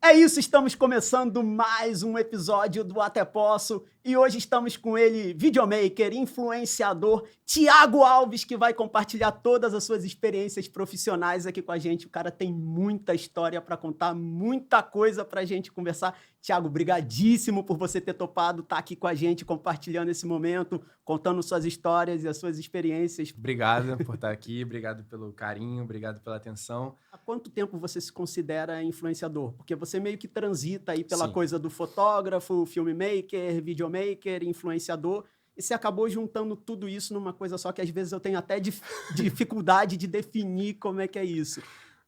É isso, estamos começando mais um episódio do Até Posso e hoje estamos com ele, videomaker, influenciador, Thiago Alves, que vai compartilhar todas as suas experiências profissionais aqui com a gente. O cara tem muita história para contar, muita coisa para a gente conversar. Thiago, brigadíssimo por você ter topado estar aqui com a gente, compartilhando esse momento, contando suas histórias e as suas experiências. Obrigado por estar aqui, obrigado pelo carinho, obrigado pela atenção. Há quanto tempo você se considera influenciador? Porque você meio que transita aí pela Sim. coisa do fotógrafo, filmmaker, videomaker, influenciador, e você acabou juntando tudo isso numa coisa só que às vezes eu tenho até dificuldade de definir como é que é isso.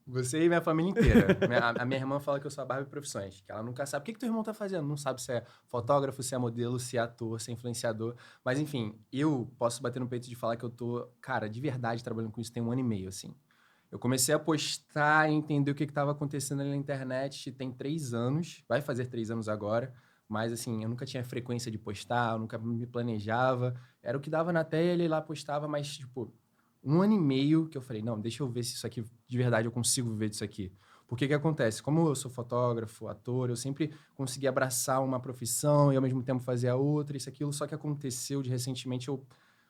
Você e minha família inteira. A minha irmã fala que eu sou a Barbie Profissões, que ela nunca sabe. O que teu irmão tá fazendo? Não sabe se é fotógrafo, se é modelo, se é ator, se é influenciador. Mas, enfim, eu posso bater no peito de falar que eu tô, cara, de verdade, trabalhando com isso tem 1 ano e meio, assim. Eu comecei a postar e entender o que estava acontecendo ali na internet tem 3 anos. Vai fazer 3 anos agora. Mas, assim, eu nunca tinha frequência de postar, eu nunca me planejava. Era o que dava na telha e lá postava, mas, tipo, 1 ano e meio que eu falei, não, deixa eu ver se isso aqui, de verdade, eu consigo viver disso aqui. Porque que acontece? Como eu sou fotógrafo, ator, eu sempre consegui abraçar uma profissão e ao mesmo tempo fazer a outra, isso, aquilo. Só que aconteceu de recentemente eu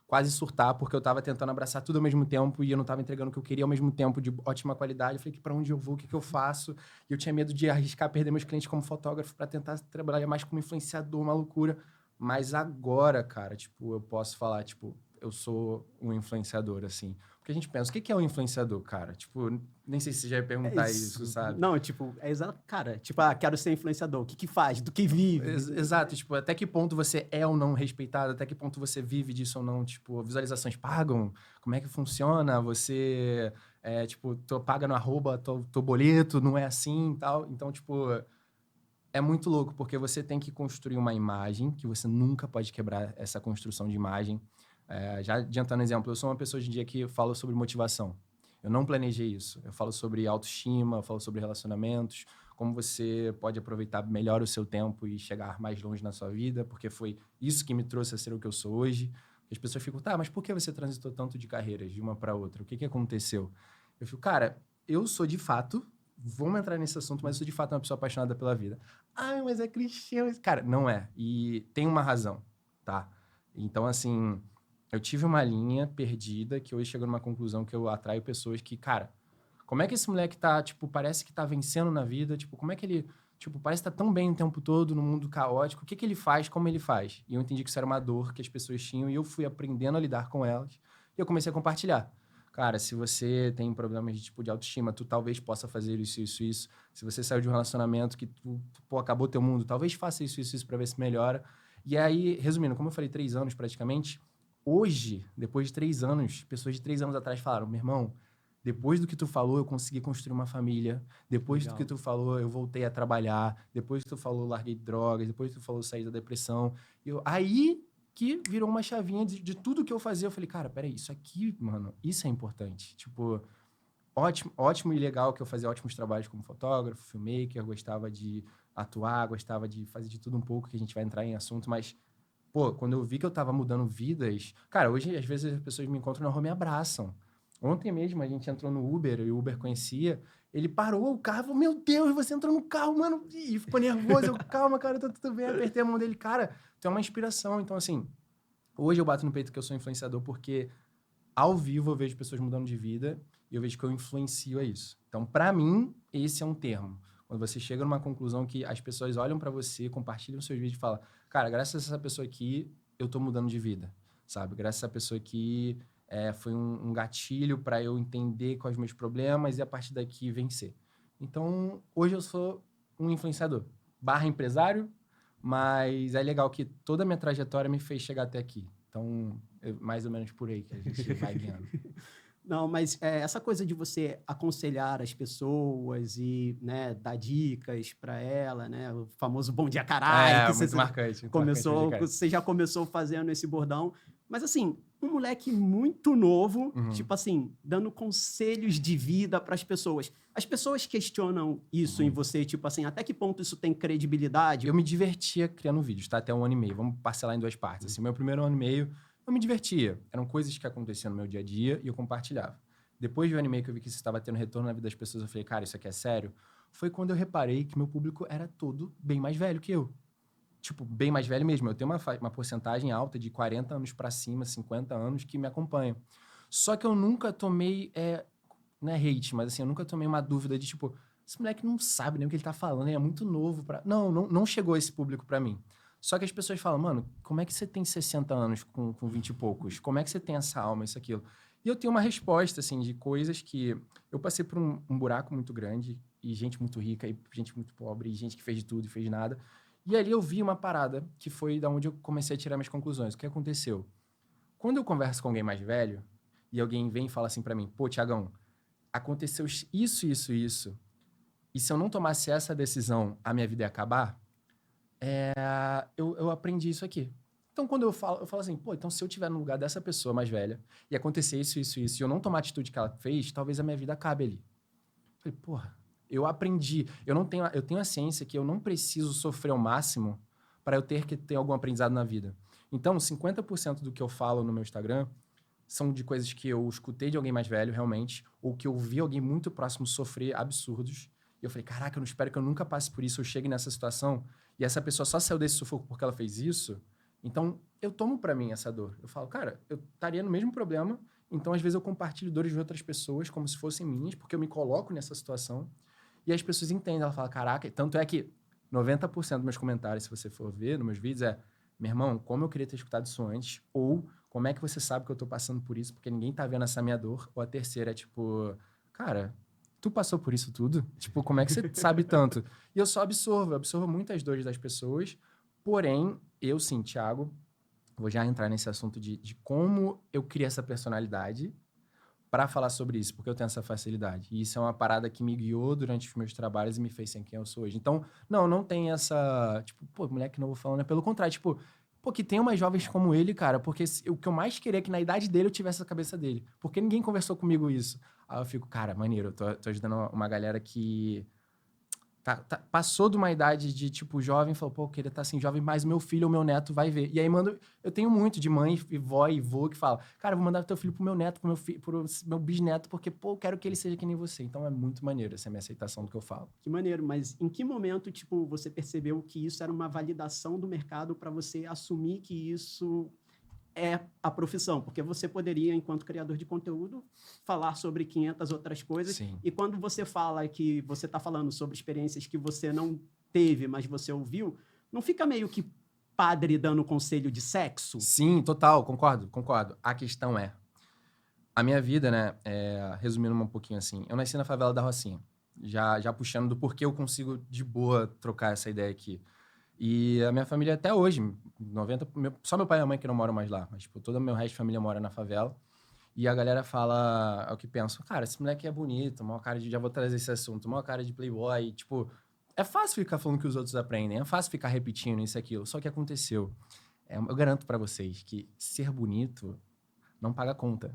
quase surtar, porque eu tava tentando abraçar tudo ao mesmo tempo e eu não tava entregando o que eu queria ao mesmo tempo, de ótima qualidade. Eu falei, pra onde eu vou? O que eu faço? E eu tinha medo de arriscar perder meus clientes como fotógrafo para tentar trabalhar mais como influenciador, uma loucura. Mas agora, cara, tipo, eu posso falar, tipo, eu sou um influenciador, assim. Porque a gente pensa, o que é um influenciador, cara? Tipo, nem sei se você já ia É perguntar isso, isso. sabe? Não, tipo, é exato, cara. Tipo, quero ser influenciador. O que que faz? Do que vive? Exato, tipo, até que ponto você é ou não respeitado, até que ponto você vive disso ou não, tipo, visualizações pagam, como é que funciona, você, tipo, paga no arroba, teu boleto, não é assim e tal, então, tipo, é muito louco, porque você tem que construir uma imagem, que você nunca pode quebrar essa construção de imagem. Já adiantando exemplo, eu sou uma pessoa hoje em dia que fala sobre motivação. Eu não planejei isso. Eu falo sobre autoestima, eu falo sobre relacionamentos, como você pode aproveitar melhor o seu tempo e chegar mais longe na sua vida, porque foi isso que me trouxe a ser o que eu sou hoje. As pessoas ficam, tá, mas por que você transitou tanto de carreiras de uma para outra? O que aconteceu? Eu fico, cara, eu sou de fato, vamos entrar nesse assunto, mas eu sou de fato uma pessoa apaixonada pela vida. Ai, mas é clichê. Cara, não é. E tem uma razão, tá? Então, assim, eu tive uma linha perdida que hoje chegou numa conclusão que eu atraio pessoas que, cara, como é que esse moleque tá, tipo, parece que tá vencendo na vida? Tipo, como é que ele, tipo, parece que tá tão bem o tempo todo no mundo caótico? O que ele faz? Como ele faz? E eu entendi que isso era uma dor que as pessoas tinham e eu fui aprendendo a lidar com elas e eu comecei a compartilhar. Cara, se você tem problemas de tipo de autoestima, tu talvez possa fazer isso, isso, isso. Se você saiu de um relacionamento que pô, acabou teu mundo, talvez faça isso, isso, isso para ver se melhora. E aí, resumindo, como eu falei, 3 anos praticamente, hoje, depois de 3 anos, pessoas de 3 anos atrás falaram, meu irmão, depois do que tu falou, eu consegui construir uma família. Depois do que Legal. tu falou, eu voltei a trabalhar. Depois que tu falou, eu larguei drogas. Depois que tu falou, eu saí da depressão. Aí que virou uma chavinha de tudo que eu fazia. Eu falei, cara, peraí, isso aqui, mano, isso é importante. Tipo, ótimo, ótimo e legal que eu fazia ótimos trabalhos como fotógrafo, filmmaker, gostava de atuar, gostava de fazer de tudo um pouco, que a gente vai entrar em assunto, mas, pô, quando eu vi que eu tava mudando vidas... Cara, hoje, às vezes, as pessoas me encontram na rua e me abraçam. Ontem mesmo, a gente entrou no Uber, e o Uber conhecia, ele parou o carro, falou, meu Deus, você entrou no carro, mano, e ficou nervoso, eu, calma, cara, tá tudo bem, apertei a mão dele, cara, tu é uma inspiração, então, assim, hoje eu bato no peito que eu sou influenciador porque ao vivo eu vejo pessoas mudando de vida e eu vejo que eu influencio a isso. Então, para mim, esse é um termo. Quando você chega numa conclusão que as pessoas olham para você, compartilham seus vídeos e falam, cara, graças a essa pessoa aqui, eu tô mudando de vida, sabe? Graças a essa pessoa aqui, foi um gatilho para eu entender quais os meus problemas e a partir daqui vencer. Então, hoje eu sou um influenciador, barra empresário, mas é legal que toda a minha trajetória me fez chegar até aqui. Então, mais ou menos por aí que a gente vai guiando. Não, mas essa coisa de você aconselhar as pessoas e, né, dar dicas para ela, né, o famoso bom dia caralho, que Muito marcante o começou, GK. você já começou fazendo esse bordão, mas assim, um moleque muito novo, Uhum, tipo assim, dando conselhos de vida para as pessoas. As pessoas questionam isso em muito. você, tipo assim, até que ponto isso tem credibilidade? Eu me divertia criando vídeos, tá? Até 1 ano e meio. Vamos parcelar em 2 partes. Assim, meu primeiro 1 ano e meio, eu me divertia. Eram coisas que aconteciam no meu dia a dia e eu compartilhava. Depois de 1 ano e meio que eu vi que isso estava tendo retorno na vida das pessoas, eu falei, cara, isso aqui é sério. foi quando eu reparei que meu público era todo bem mais velho que eu. Tipo, bem mais velho mesmo. Eu tenho uma porcentagem alta de 40 anos pra cima, 50 anos, que me acompanham. Só que eu nunca tomei, não é hate, mas assim, eu nunca tomei uma dúvida de tipo, esse moleque não sabe nem o que ele tá falando, ele é muito novo pra... Não chegou esse público pra mim. Só que as pessoas falam, mano, como é que você tem 60 anos com 20 e poucos? Como é que você tem essa alma, isso, aquilo? E eu tenho uma resposta, assim, de coisas que... Eu passei por um buraco muito grande, e gente muito rica, e gente muito pobre, e gente que fez de tudo e fez de nada. E ali eu vi uma parada, que foi da onde eu comecei a tirar minhas conclusões. O que aconteceu? Quando eu converso com alguém mais velho, e alguém vem e fala assim pra mim, pô, Tiagão, aconteceu isso, isso, isso, e se eu não tomasse essa decisão, a minha vida ia acabar, eu aprendi isso aqui. Então, quando eu falo assim, pô, então se eu estiver no lugar dessa pessoa mais velha, e acontecer isso, isso, isso, e eu não tomar a atitude que ela fez, talvez a minha vida acabe ali. Eu falei, porra, eu aprendi. Eu tenho a ciência que eu não preciso sofrer o máximo para eu ter que ter algum aprendizado na vida. Então, 50% do que eu falo no meu Instagram são de coisas que eu escutei de alguém mais velho, realmente, ou que eu vi alguém muito próximo sofrer absurdos. E eu falei, caraca, eu não espero que eu nunca passe por isso, eu chegue nessa situação, e essa pessoa só saiu desse sufoco porque ela fez isso. Então, eu tomo pra mim essa dor. Eu falo, cara, eu estaria no mesmo problema, então às vezes eu compartilho dores de outras pessoas como se fossem minhas, porque eu me coloco nessa situação, e as pessoas entendem. Ela fala, caraca, tanto é que 90% dos meus comentários, se você for ver nos meus vídeos, meu irmão, como eu queria ter escutado isso antes, ou como é que você sabe que eu tô passando por isso, porque ninguém tá vendo essa minha dor, ou a terceira é tipo, cara, tu passou por isso tudo? Tipo, como é que você sabe tanto? E eu só absorvo muitas dores das pessoas, porém, eu sim, Thiago, vou já entrar nesse assunto de como eu criei essa personalidade para falar sobre isso, porque eu tenho essa facilidade. E isso é uma parada que me guiou durante os meus trabalhos e me fez ser quem eu sou hoje. Então, não tem essa, tipo, pô, moleque novo falando, é pelo contrário, tipo, pô, que tem umas jovens como ele, cara, porque o que eu mais queria é que na idade dele eu tivesse a cabeça dele. Porque ninguém conversou comigo isso. Aí eu fico, cara, maneiro, eu tô ajudando uma galera que passou de uma idade de, tipo, jovem, falou, pô, eu queria estar assim, jovem, mas meu filho ou meu neto vai ver. E aí eu tenho muito de mãe, e vó e vô que fala, cara, eu vou mandar teu filho pro meu neto, pro meu bisneto, porque, pô, eu quero que ele seja que nem você. Então é muito maneiro essa minha aceitação do que eu falo. Que maneiro, mas em que momento, tipo, você percebeu que isso era uma validação do mercado para você assumir que isso é a profissão? Porque você poderia, enquanto criador de conteúdo, falar sobre 500 outras coisas. Sim. E quando você fala que você está falando sobre experiências que você não teve, mas você ouviu, não fica meio que padre dando conselho de sexo? Sim, total, concordo. A questão é, a minha vida, né, resumindo um pouquinho assim, eu nasci na favela da Rocinha, já puxando do porquê eu consigo de boa trocar essa ideia aqui. E a minha família até hoje, só meu pai e a mãe que não moram mais lá, mas tipo, todo o meu resto de família mora na favela. E a galera fala, é o que penso, cara, esse moleque é bonito, maior cara de, já vou trazer esse assunto, maior cara de playboy, tipo, é fácil ficar falando que os outros aprendem, é fácil ficar repetindo isso e aquilo. Só que aconteceu, eu garanto pra vocês que ser bonito não paga conta.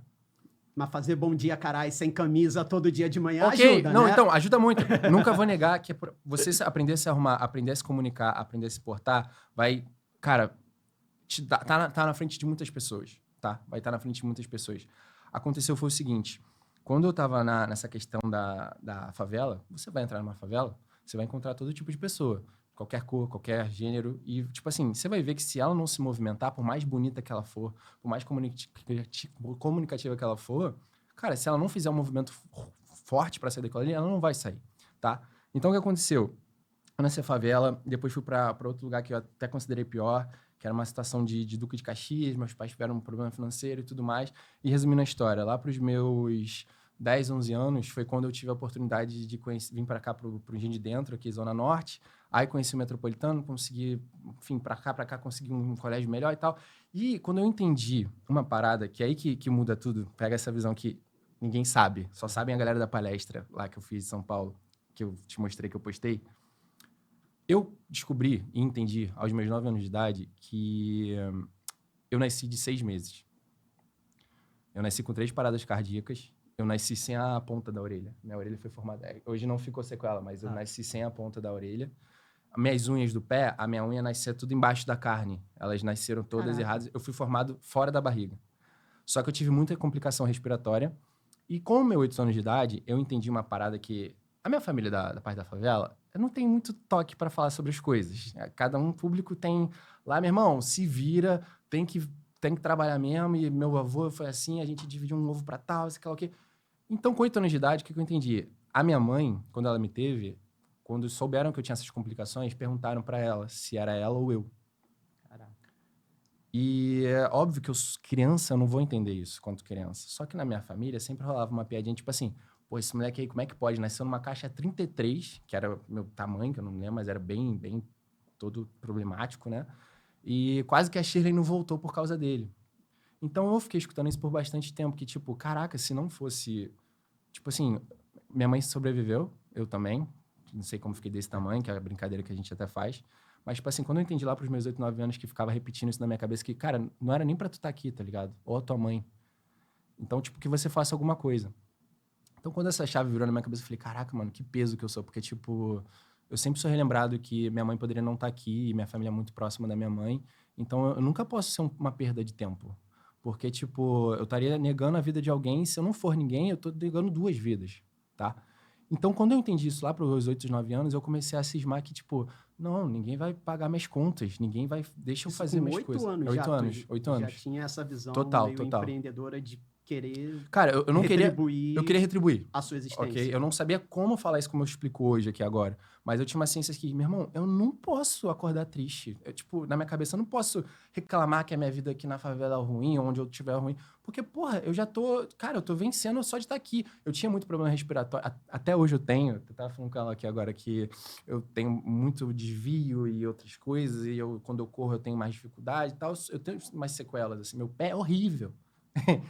Mas fazer bom dia, carai, sem camisa todo dia de manhã Ok, ajuda, não, né? então, ajuda muito. Nunca vou negar que você aprender a se arrumar, aprender a se comunicar, aprender a se portar, vai, cara, tá na frente de muitas pessoas, tá? Vai estar na frente de muitas pessoas. Aconteceu foi o seguinte, quando eu tava nessa questão da favela, você vai entrar numa favela, você vai encontrar todo tipo de pessoa, qualquer cor, qualquer gênero, e, tipo assim, você vai ver que se ela não se movimentar, por mais bonita que ela for, por mais comunicativa que ela for, cara, se ela não fizer um movimento forte pra sair daquela ali, ela não vai sair, tá? Então, o que aconteceu? Eu nasci na favela, depois fui pra outro lugar que eu até considerei pior, que era uma situação de Duque de Caxias, meus pais tiveram um problema financeiro e tudo mais. E resumindo a história, lá pros meus 10, 11 anos, foi quando eu tive a oportunidade de vir para cá, pro Engenho de Dentro, aqui, Zona Norte. Aí conheci o Metropolitano, consegui, enfim, pra cá, consegui um colégio melhor e tal. E quando eu entendi uma parada, que é aí que muda tudo, pega essa visão que ninguém sabe, só sabem a galera da palestra lá que eu fiz em São Paulo, que eu te mostrei, que eu postei. Eu descobri e entendi, aos meus 9 anos de idade, que eu nasci de 6 meses. Eu nasci com 3 paradas cardíacas. Eu nasci sem a ponta da orelha. Minha orelha foi formada... Hoje não ficou sequela, mas eu nasci sem a ponta da orelha. Minhas unhas do pé, a minha unha nascia tudo embaixo da carne. Elas nasceram todas erradas. Eu fui formado fora da barriga. Só que eu tive muita complicação respiratória. E com meus 8 anos de idade, eu entendi uma parada que A minha família da parte da favela, eu não tenho muito toque pra falar sobre as coisas. Cada um público tem... Lá, meu irmão, se vira, tem que trabalhar mesmo. E meu avô foi assim, a gente dividiu um ovo pra tal, sei lá o quê. Então, com 8 anos de idade, o que eu entendi? A minha mãe, quando ela me teve, quando souberam que eu tinha essas complicações, perguntaram pra ela se era ela ou eu. Caraca. E é óbvio que eu, criança, eu não vou entender isso quanto criança. Só que na minha família sempre rolava uma piadinha, tipo assim, pô, esse moleque aí, como é que pode? Nasceu numa caixa 33, que era meu tamanho, que eu não lembro, mas era bem todo problemático, né? E quase que a Shirley não voltou por causa dele. Então eu fiquei escutando isso por bastante tempo, que tipo, caraca, se não fosse... Tipo assim, minha mãe sobreviveu, eu também. Não sei como fiquei desse tamanho, que é a brincadeira que a gente até faz. Mas, tipo assim, quando eu entendi lá pros meus 8, 9 anos que ficava repetindo isso na minha cabeça, que, cara, não era nem pra tu estar aqui, tá ligado? Ou a tua mãe. Então, tipo, que você faça alguma coisa. Então, quando essa chave virou na minha cabeça, eu falei, caraca, mano, que peso que eu sou. Porque, tipo, eu sempre sou relembrado que minha mãe poderia não estar aqui e minha família é muito próxima da minha mãe. Então, eu nunca posso ser uma perda de tempo. Porque, tipo, eu estaria negando a vida de alguém. Se eu não for ninguém, eu tô negando 2 vidas, tá? Então, quando eu entendi isso lá para os 8, 9 anos, eu comecei a cismar que, tipo, não, ninguém vai pagar minhas contas, ninguém vai... Deixa eu Isso fazer com minhas 8 coisas. anos 8 já, anos, 8 anos. já tinha essa visão Total, meio total. empreendedora de querer Cara, eu não queria... retribuir Eu queria retribuir, a sua existência. ok? Eu não sabia como falar isso como eu explico hoje aqui agora. Mas eu tinha uma ciência que, meu irmão, eu não posso acordar triste. Eu, tipo, na minha cabeça, eu não posso reclamar que a minha vida aqui na favela é ruim, onde eu estiver ruim. Porque, porra, eu já tô... Cara, eu tô vencendo só de estar aqui. Eu tinha muito problema respiratório. Até hoje eu tenho. Eu tava falando com ela aqui agora que eu tenho muito desvio e outras coisas. E quando eu corro, eu tenho mais dificuldade e tal. Eu tenho mais sequelas, assim. Meu pé é horrível.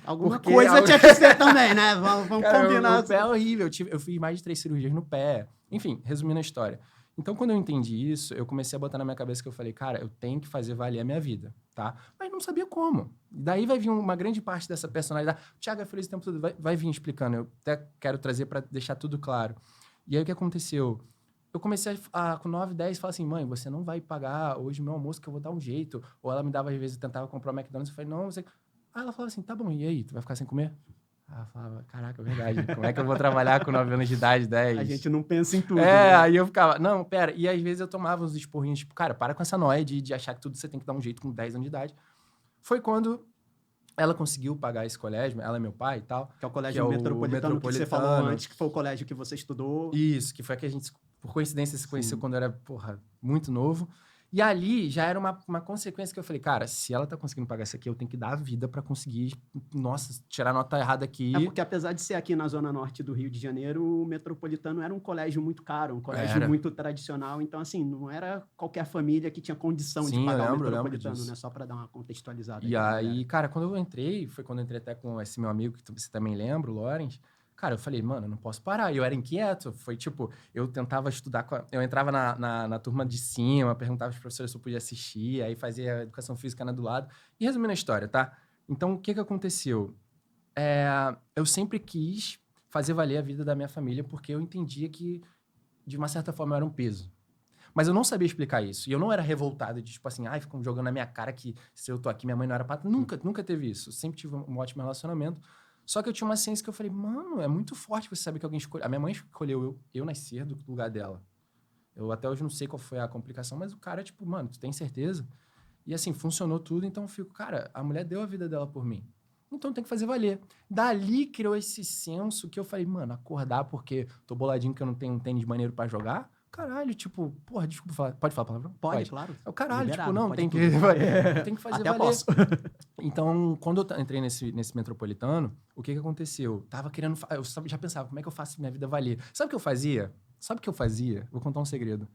Alguma Porque coisa tinha que ser também, né? Vamos Cara, combinar. meu pé é horrível. Eu fiz mais de 3 cirurgias no pé. Enfim, resumindo a história. Então, quando eu entendi isso, eu comecei a botar na minha cabeça que eu falei, cara, eu tenho que fazer valer a minha vida, tá? Mas não sabia como. Daí vai vir uma grande parte dessa personalidade. O Thiago é feliz o tempo todo. Vai vir explicando. Eu até quero trazer para deixar tudo claro. E aí, o que aconteceu? Eu comecei com 9, 10, falar assim, mãe, você não vai pagar hoje meu almoço que eu vou dar um jeito. Ou ela me dava, às vezes, eu tentava comprar o McDonald's. Eu falei, não, você... Aí ela falava assim, tá bom, e aí? Tu vai ficar sem comer? Aí eu falava, caraca, é verdade. Como é que eu vou trabalhar com 9 anos de idade, 10? A gente não pensa em tudo. Né? Aí eu ficava, não, pera. E às vezes eu tomava uns esporrinhos, tipo, cara, para com essa noia de achar que tudo você tem que dar um jeito com 10 anos de idade. Foi quando ela conseguiu pagar esse colégio, ela é meu pai e tal. Que é o colégio metropolitano que você falou antes, que foi o colégio que você estudou. Isso, que foi que a gente, por coincidência, se conheceu quando eu era, porra, muito novo. E ali já era uma consequência que eu falei, cara, se ela tá conseguindo pagar isso aqui, eu tenho que dar a vida pra conseguir, nossa, tirar a nota errada aqui. É porque apesar de ser aqui na zona norte do Rio de Janeiro, o Metropolitano era um colégio muito caro, um colégio muito tradicional. Então, assim, não era qualquer família que tinha condição de pagar o Metropolitano, né? Só pra dar uma contextualizada. E aí, cara, quando eu entrei, foi quando eu entrei até com esse meu amigo, que você também lembra, o Lawrence. Cara, eu falei, mano, eu não posso parar. E eu era inquieto. Foi tipo, eu tentava estudar. Eu entrava na turma de cima, perguntava aos professores se eu podia assistir, aí fazia educação física do lado. E resumindo a história, tá? Então, o que aconteceu? Eu sempre quis fazer valer a vida da minha família, porque eu entendia que, de uma certa forma, eu era um peso. Mas eu não sabia explicar isso. E eu não era revoltado de, tipo assim, ficam jogando na minha cara que se eu tô aqui, minha mãe não era pata. Nunca teve isso. Eu sempre tive um ótimo relacionamento. Só que eu tinha uma ciência que eu falei, mano, é muito forte você saber que alguém escolheu. A minha mãe escolheu eu nascer do lugar dela. Eu até hoje não sei qual foi a complicação, mas o cara, tipo, mano, tu tem certeza? E assim, funcionou tudo, então eu fico, cara, a mulher deu a vida dela por mim. Então tem que fazer valer. Dali criou esse senso que eu falei, mano, acordar porque tô boladinho que eu não tenho um tênis maneiro pra jogar. Caralho, tipo, porra, desculpa falar. Pode falar palavrão? Pode, claro. É o caralho, liberado, tipo, não, tem que fazer até valer. Posso. Então, quando eu entrei nesse metropolitano, o que aconteceu? Tava querendo... Eu já pensava, como é que eu faço minha vida valer? Sabe o que eu fazia? Vou contar um segredo.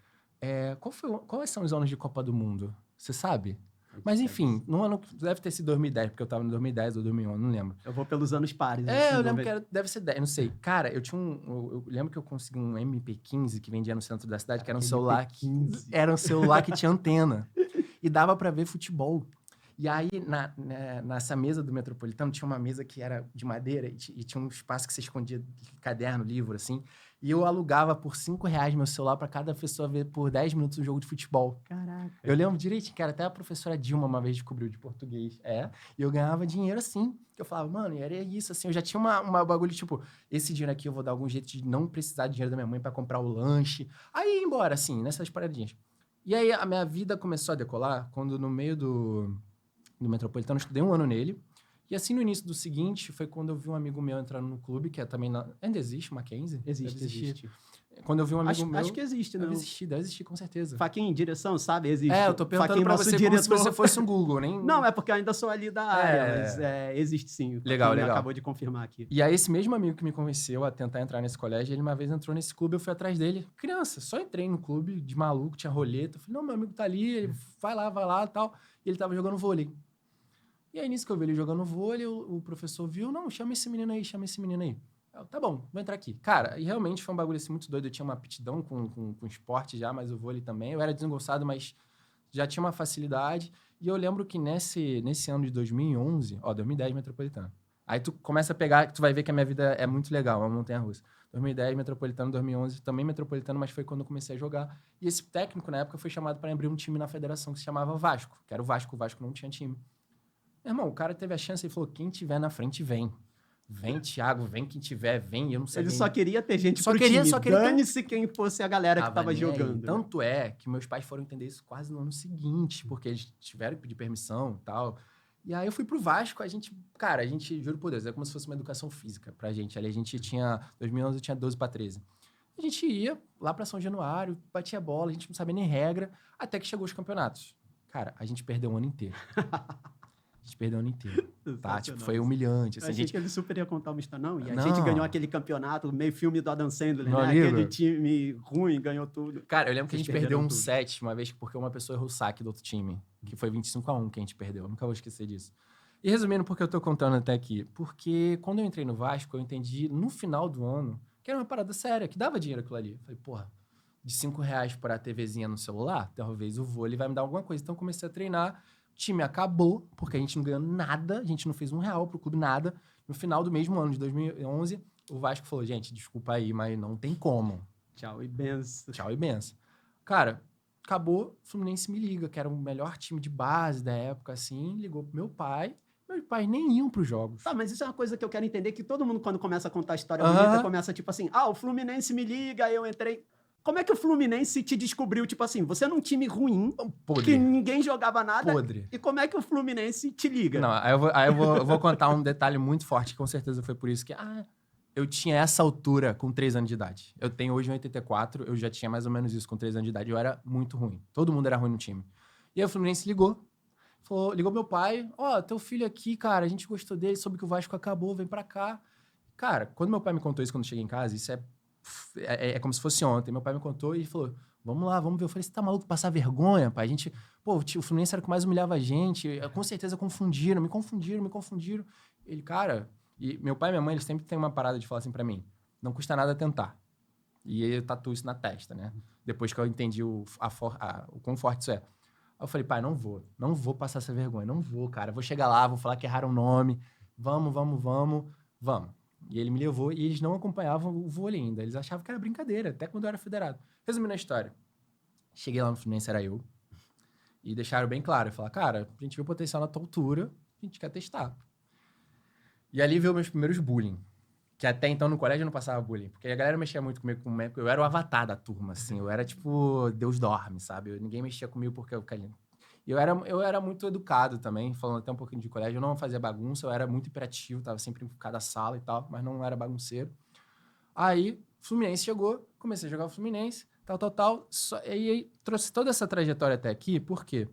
Quais são os anos de Copa do Mundo? Você sabe? Mas enfim, no ano deve ter sido 2010, porque eu tava em 2010 ou 2011, não lembro. Eu vou pelos anos pares. Eu lembro que deve ser 10, não sei. Cara, eu tinha eu lembro que eu consegui um MP15 que vendia no centro da cidade, que era um celular que tinha antena. E dava pra ver futebol. E aí, nessa mesa do Metropolitano, tinha uma mesa que era de madeira e tinha um espaço que você escondia caderno, livro, assim. E eu alugava por R$5 meu celular para cada pessoa ver por 10 minutos um jogo de futebol. Caraca. Eu lembro direitinho, cara, até a professora Dilma uma vez descobriu de português. E eu ganhava dinheiro assim. Eu falava, mano, e era isso, assim. Eu já tinha uma bagulho, tipo, esse dinheiro aqui eu vou dar algum jeito de não precisar de dinheiro da minha mãe para comprar o lanche. Aí ia embora, assim, nessas paradinhas. E aí a minha vida começou a decolar quando no meio do Metropolitano, eu estudei um ano nele. E assim, no início do seguinte, foi quando eu vi um amigo meu entrando no clube, que é também... Ainda existe, Mackenzie? Existe. Quando eu vi um amigo meu... Acho que existe, né? Deve existir, com certeza. Faquinha em direção, sabe? Existe. Eu tô perguntando Faquinha, pra nosso você diretor. como se você fosse um Google, nem... Não, é porque eu ainda sou ali da área, mas existe sim. O Legal. acabou de confirmar aqui. E aí, esse mesmo amigo que me convenceu a tentar entrar nesse colégio, ele uma vez entrou nesse clube, eu fui atrás dele. Criança, só entrei no clube, de maluco, tinha roleta. Eu falei, não, meu amigo tá ali, ele vai lá e tal. E ele tava jogando vôlei. E aí, nisso que eu vi ele jogando vôlei, o professor viu, não, chama esse menino aí. Eu, tá bom, vou entrar aqui. Cara, e realmente foi um bagulho assim muito doido. Eu tinha uma aptidão com esporte já, mas o vôlei também. Eu era desengonçado, mas já tinha uma facilidade. E eu lembro que nesse ano de 2011, 2010 Metropolitano. Aí tu começa a pegar, tu vai ver que a minha vida é muito legal, uma montanha-russa. 2010 Metropolitano, 2011 também Metropolitano, mas foi quando eu comecei a jogar. E esse técnico, na época, foi chamado para abrir um time na federação que se chamava Vasco, que era o Vasco não tinha time. Meu irmão, o cara teve a chance e falou, quem tiver na frente, vem. Vem, Thiago, vem quem tiver, vem. Eu não sei. Ele só queria ter gente só pro queria, time. Só queria Dane-se quem fosse a galera que tava jogando. Né? Tanto é que meus pais foram entender isso quase no ano seguinte, porque eles tiveram que pedir permissão e tal. E aí eu fui pro Vasco, a gente, juro por Deus, é como se fosse uma educação física pra gente. Ali a gente tinha, 2011 eu tinha 12 para 13. A gente ia lá pra São Januário, batia bola, a gente não sabia nem regra, até que chegou os campeonatos. Cara, a gente perdeu o ano inteiro. Tá? Tipo, foi humilhante. Assim, eu achei que ele super ia contar uma história. Não, e a Não. gente ganhou aquele campeonato, meio filme do Adam Sandler, Não, né? Aquele time ruim, ganhou tudo. Cara, eu lembro que a gente perdeu um set uma vez porque uma pessoa errou o saque do outro time, que foi 25-1 que a gente perdeu. Eu nunca vou esquecer disso. E resumindo, por que eu tô contando até aqui? Porque quando eu entrei no Vasco, eu entendi no final do ano que era uma parada séria, que dava dinheiro aquilo ali. Eu falei, porra, de R$5 para a TVzinha no celular, talvez o vôlei vai me dar alguma coisa. Então eu comecei a treinar. O time acabou, porque a gente não ganhou nada, a gente não fez R$1 pro clube, nada. No final do mesmo ano, de 2011, o Vasco falou, gente, desculpa aí, mas não tem como. Tchau e benção. Cara, acabou, o Fluminense me liga, que era o melhor time de base da época, assim, ligou pro meu pai. Meus pais nem iam pros jogos. Tá, mas isso é uma coisa que eu quero entender, que todo mundo, quando começa a contar a história bonita, começa tipo assim, o Fluminense me liga, eu entrei... Como é que o Fluminense te descobriu, tipo assim, você era um time ruim, que ninguém jogava nada, e como é que o Fluminense te liga? Não, aí eu vou contar um detalhe muito forte, que com certeza foi por isso que... eu tinha essa altura com 3 anos de idade. Eu tenho hoje 1,84, eu já tinha mais ou menos isso com 3 anos de idade. Eu era muito ruim. Todo mundo era ruim no time. E aí o Fluminense ligou. Ligou meu pai. Teu filho aqui, cara, a gente gostou dele, soube que o Vasco acabou, vem pra cá. Cara, quando meu pai me contou isso quando eu cheguei em casa, isso é como se fosse ontem. Meu pai me contou e falou, vamos lá, vamos ver. Eu falei, você tá maluco passar vergonha, pai? O Fluminense era o que mais humilhava a gente. Com certeza me confundiram. Ele, cara... E meu pai e minha mãe, eles sempre têm uma parada de falar assim pra mim, não custa nada tentar. E eu tatuo isso na testa, né? Depois que eu entendi o quão forte isso é. Aí eu falei, pai, não vou passar essa vergonha, não vou, cara. Vou chegar lá, vou falar que erraram o nome, vamos. E ele me levou e eles não acompanhavam o vôlei ainda. Eles achavam que era brincadeira, até quando eu era federado. Resumindo a história, cheguei lá no Fluminense, era eu, e deixaram bem claro, falaram, cara, a gente viu o potencial na tua altura, a gente quer testar. E ali veio meus primeiros bullying. Que até então no colégio eu não passava bullying. Porque a galera mexia muito comigo. Eu era o avatar da turma, assim. Eu era tipo, Deus dorme, sabe? Ninguém mexia comigo porque eu caí. Eu era muito educado também, falando até um pouquinho de colégio. Eu não fazia bagunça, eu era muito hiperativo, tava sempre em cada sala e tal, mas não era bagunceiro. Aí, Fluminense chegou, comecei a jogar o Fluminense, tal. E aí trouxe toda essa trajetória até aqui, por quê?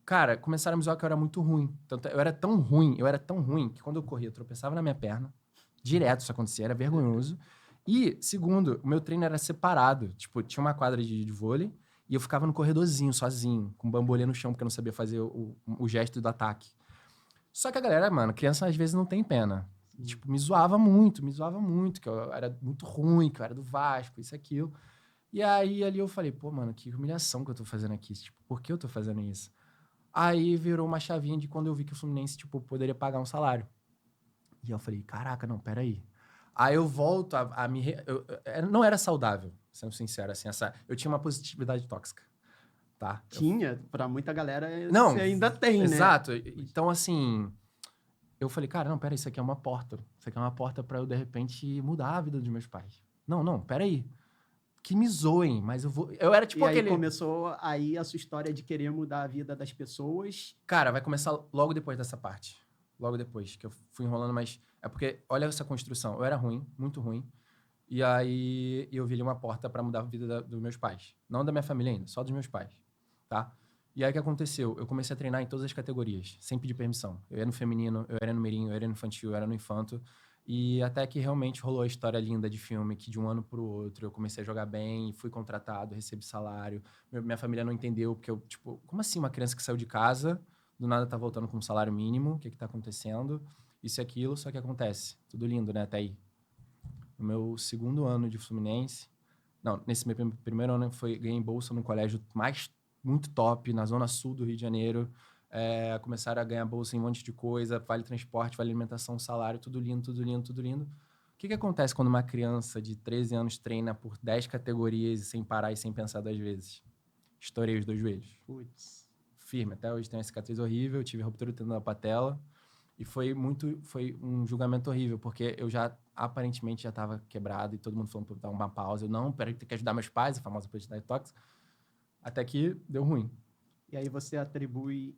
Cara, começaram a me zoar que eu era muito ruim. Eu era tão ruim, que quando eu corria, eu tropeçava na minha perna. Direto isso acontecia, era vergonhoso. E, segundo, o meu treino era separado. Tipo, tinha uma quadra de vôlei e eu ficava no corredorzinho, sozinho, com bambolê no chão, porque eu não sabia fazer o gesto do ataque. Só que a galera, mano, criança às vezes não tem pena. E, tipo, me zoava muito, que eu era muito ruim, que eu era do Vasco, isso e aquilo. E aí, ali eu falei, pô, mano, que humilhação que eu tô fazendo aqui. Tipo, por que eu tô fazendo isso? Aí virou uma chavinha de quando eu vi que o Fluminense, tipo, poderia pagar um salário. E eu falei, caraca, não, peraí. Aí eu volto a me... não era saudável, sendo sincero, assim, eu tinha uma positividade tóxica, tá? Tinha, pra muita galera Não, você ainda tem, né? exato. Então, assim, eu falei, cara, não, peraí, isso aqui é uma porta. Isso aqui é uma porta pra eu, de repente, mudar a vida dos meus pais. Não, peraí. Que me zoem, mas eu vou... Eu era tipo E aí aquele... começou aí a sua história de querer mudar a vida das pessoas. Cara, vai começar logo depois dessa parte. Logo depois, que eu fui enrolando, mas... É porque, olha essa construção. Eu era ruim, muito ruim. E aí eu vi ali uma porta pra mudar a vida dos meus pais. Não da minha família ainda, só dos meus pais, tá? E aí o que aconteceu? Eu comecei a treinar em todas as categorias, sem pedir permissão. Eu era no feminino, eu era no mirim, eu era no infantil, eu era no infanto. E até que realmente rolou a história linda de filme, que de um ano pro outro eu comecei a jogar bem, fui contratado, recebi salário. Minha família não entendeu, porque eu, tipo, como assim uma criança que saiu de casa, do nada tá voltando com um salário mínimo, o que que tá acontecendo? Isso e aquilo, só que acontece. Tudo lindo, né, até aí. No meu segundo ano de Fluminense, não, nesse meu primeiro ano ganhei bolsa num colégio muito top, na zona sul do Rio de Janeiro. Começaram a ganhar bolsa em um monte de coisa, vale transporte, vale alimentação, salário, tudo lindo, tudo lindo, tudo lindo. O que acontece quando uma criança de 13 anos treina por 10 categorias sem parar e sem pensar 2 vezes? Estourei os 2 joelhos. Putz. Firme, até hoje tenho uma cicatriz horrível, tive ruptura do tendão da patela. E foi um julgamento horrível, porque eu aparentemente já estava quebrado e todo mundo falando pra eu dar uma pausa. Eu, não, peraí, tem que ajudar meus pais, a famosa positividade tóxica. Até que deu ruim. E aí você atribui